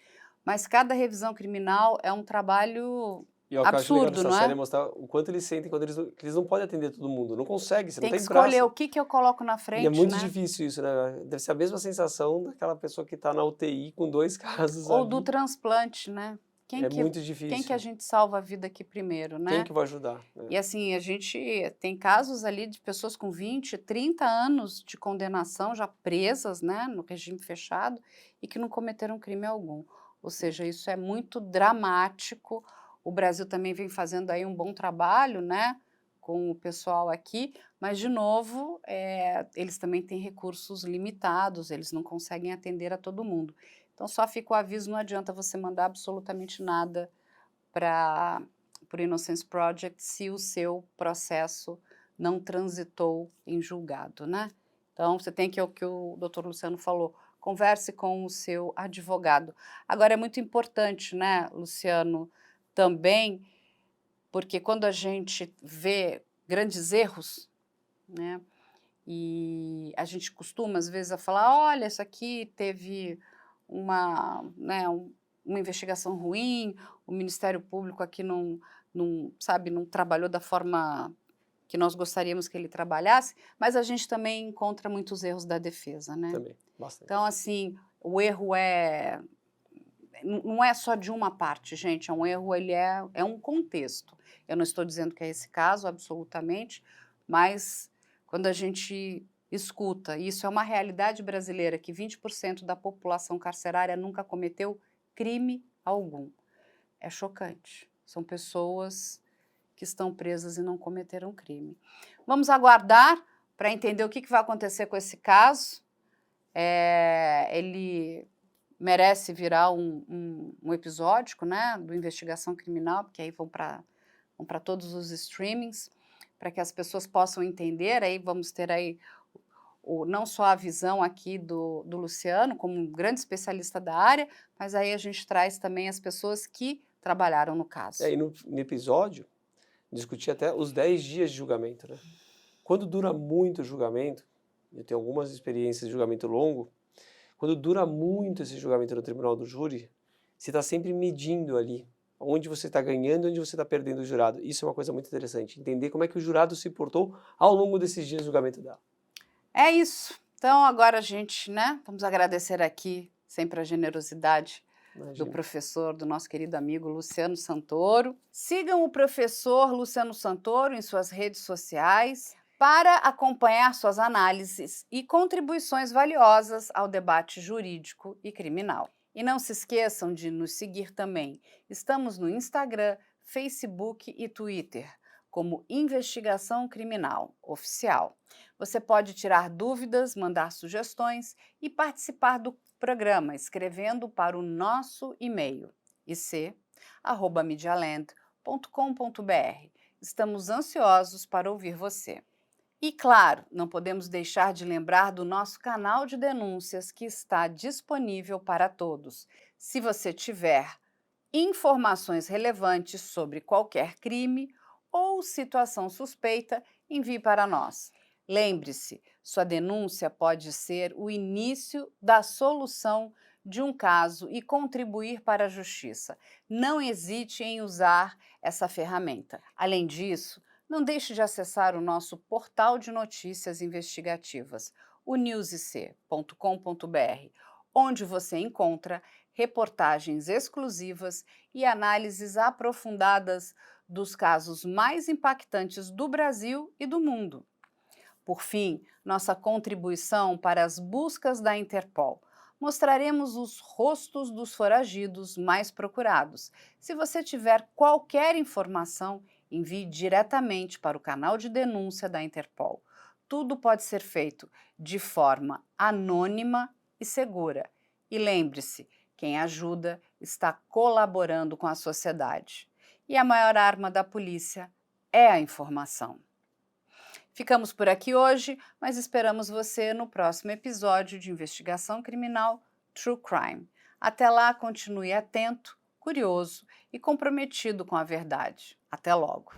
mas cada revisão criminal é um trabalho absurdo, não série é? Mostrar o quanto eles sentem quando eles não podem atender todo mundo, não consegue, você Tem não que tem braço. escolher o que eu coloco na frente, E é muito né? difícil isso, né? Deve ser a mesma sensação daquela pessoa que está na UTI com 2 casos Ou ali. do transplante, né? Muito difícil. Quem que a gente salva a vida aqui primeiro, né? Quem que vai ajudar? Né? E assim, a gente tem casos ali de pessoas com 20, 30 anos de condenação já presas, né, no regime fechado e que não cometeram crime algum. Ou seja, isso é muito dramático. O Brasil também vem fazendo aí um bom trabalho, né, com o pessoal aqui, mas de novo, eles também têm recursos limitados, eles não conseguem atender a todo mundo. Então só fica o aviso, não adianta você mandar absolutamente nada para o Innocence Project se o seu processo não transitou em julgado, né? Então, você tem que, o que o doutor Luciano falou, converse com o seu advogado. Agora, é muito importante, né, Luciano, também, porque quando a gente vê grandes erros, né, e a gente costuma, às vezes, a falar, olha, isso aqui teve uma investigação ruim, o Ministério Público aqui não trabalhou da forma que nós gostaríamos que ele trabalhasse, mas a gente também encontra muitos erros da defesa, né? Também, bastante. Então, assim, o erro não é só de uma parte, gente, um erro, ele é um contexto. Eu não estou dizendo que é esse caso, absolutamente, mas quando a gente escuta, e isso é uma realidade brasileira, que 20% da população carcerária nunca cometeu crime algum. É chocante. São pessoas que estão presas e não cometeram crime. Vamos aguardar para entender o que vai acontecer com esse caso. Ele merece virar um episódico, né, do Investigação Criminal, porque aí vão para todos os streamings, para que as pessoas possam entender. Aí vamos ter aí não só a visão aqui do Luciano, como um grande especialista da área, mas aí a gente traz também as pessoas que trabalharam no caso. E no episódio, discuti até os 10 dias de julgamento, né? Quando dura muito o julgamento, eu tenho algumas experiências de julgamento longo, quando dura muito esse julgamento no tribunal do júri, você está sempre medindo ali onde você está ganhando e onde você está perdendo o jurado. Isso é uma coisa muito interessante, entender como é que o jurado se portou ao longo desses dias de julgamento dela. É isso. Então agora a gente, né, vamos agradecer aqui sempre a generosidade do professor, do nosso querido amigo Luciano Santoro. Sigam o professor Luciano Santoro em suas redes sociais para acompanhar suas análises e contribuições valiosas ao debate jurídico e criminal. E não se esqueçam de nos seguir também. Estamos no Instagram, Facebook e Twitter, como Investigação Criminal Oficial. Você pode tirar dúvidas, mandar sugestões e participar do programa escrevendo para o nosso e-mail ic@medialand.com.br. Estamos ansiosos para ouvir você. E claro, não podemos deixar de lembrar do nosso canal de denúncias que está disponível para todos. Se você tiver informações relevantes sobre qualquer crime ou situação suspeita, envie para nós. Lembre-se, sua denúncia pode ser o início da solução de um caso e contribuir para a justiça. Não hesite em usar essa ferramenta. Além disso, não deixe de acessar o nosso portal de notícias investigativas, o newsic.com.br, onde você encontra reportagens exclusivas e análises aprofundadas dos casos mais impactantes do Brasil e do mundo. Por fim, nossa contribuição para as buscas da Interpol. Mostraremos os rostos dos foragidos mais procurados. Se você tiver qualquer informação, envie diretamente para o canal de denúncia da Interpol. Tudo pode ser feito de forma anônima e segura. E lembre-se, quem ajuda está colaborando com a sociedade. E a maior arma da polícia é a informação. Ficamos por aqui hoje, mas esperamos você no próximo episódio de Investigação Criminal True Crime. Até lá, continue atento, curioso e comprometido com a verdade. Até logo!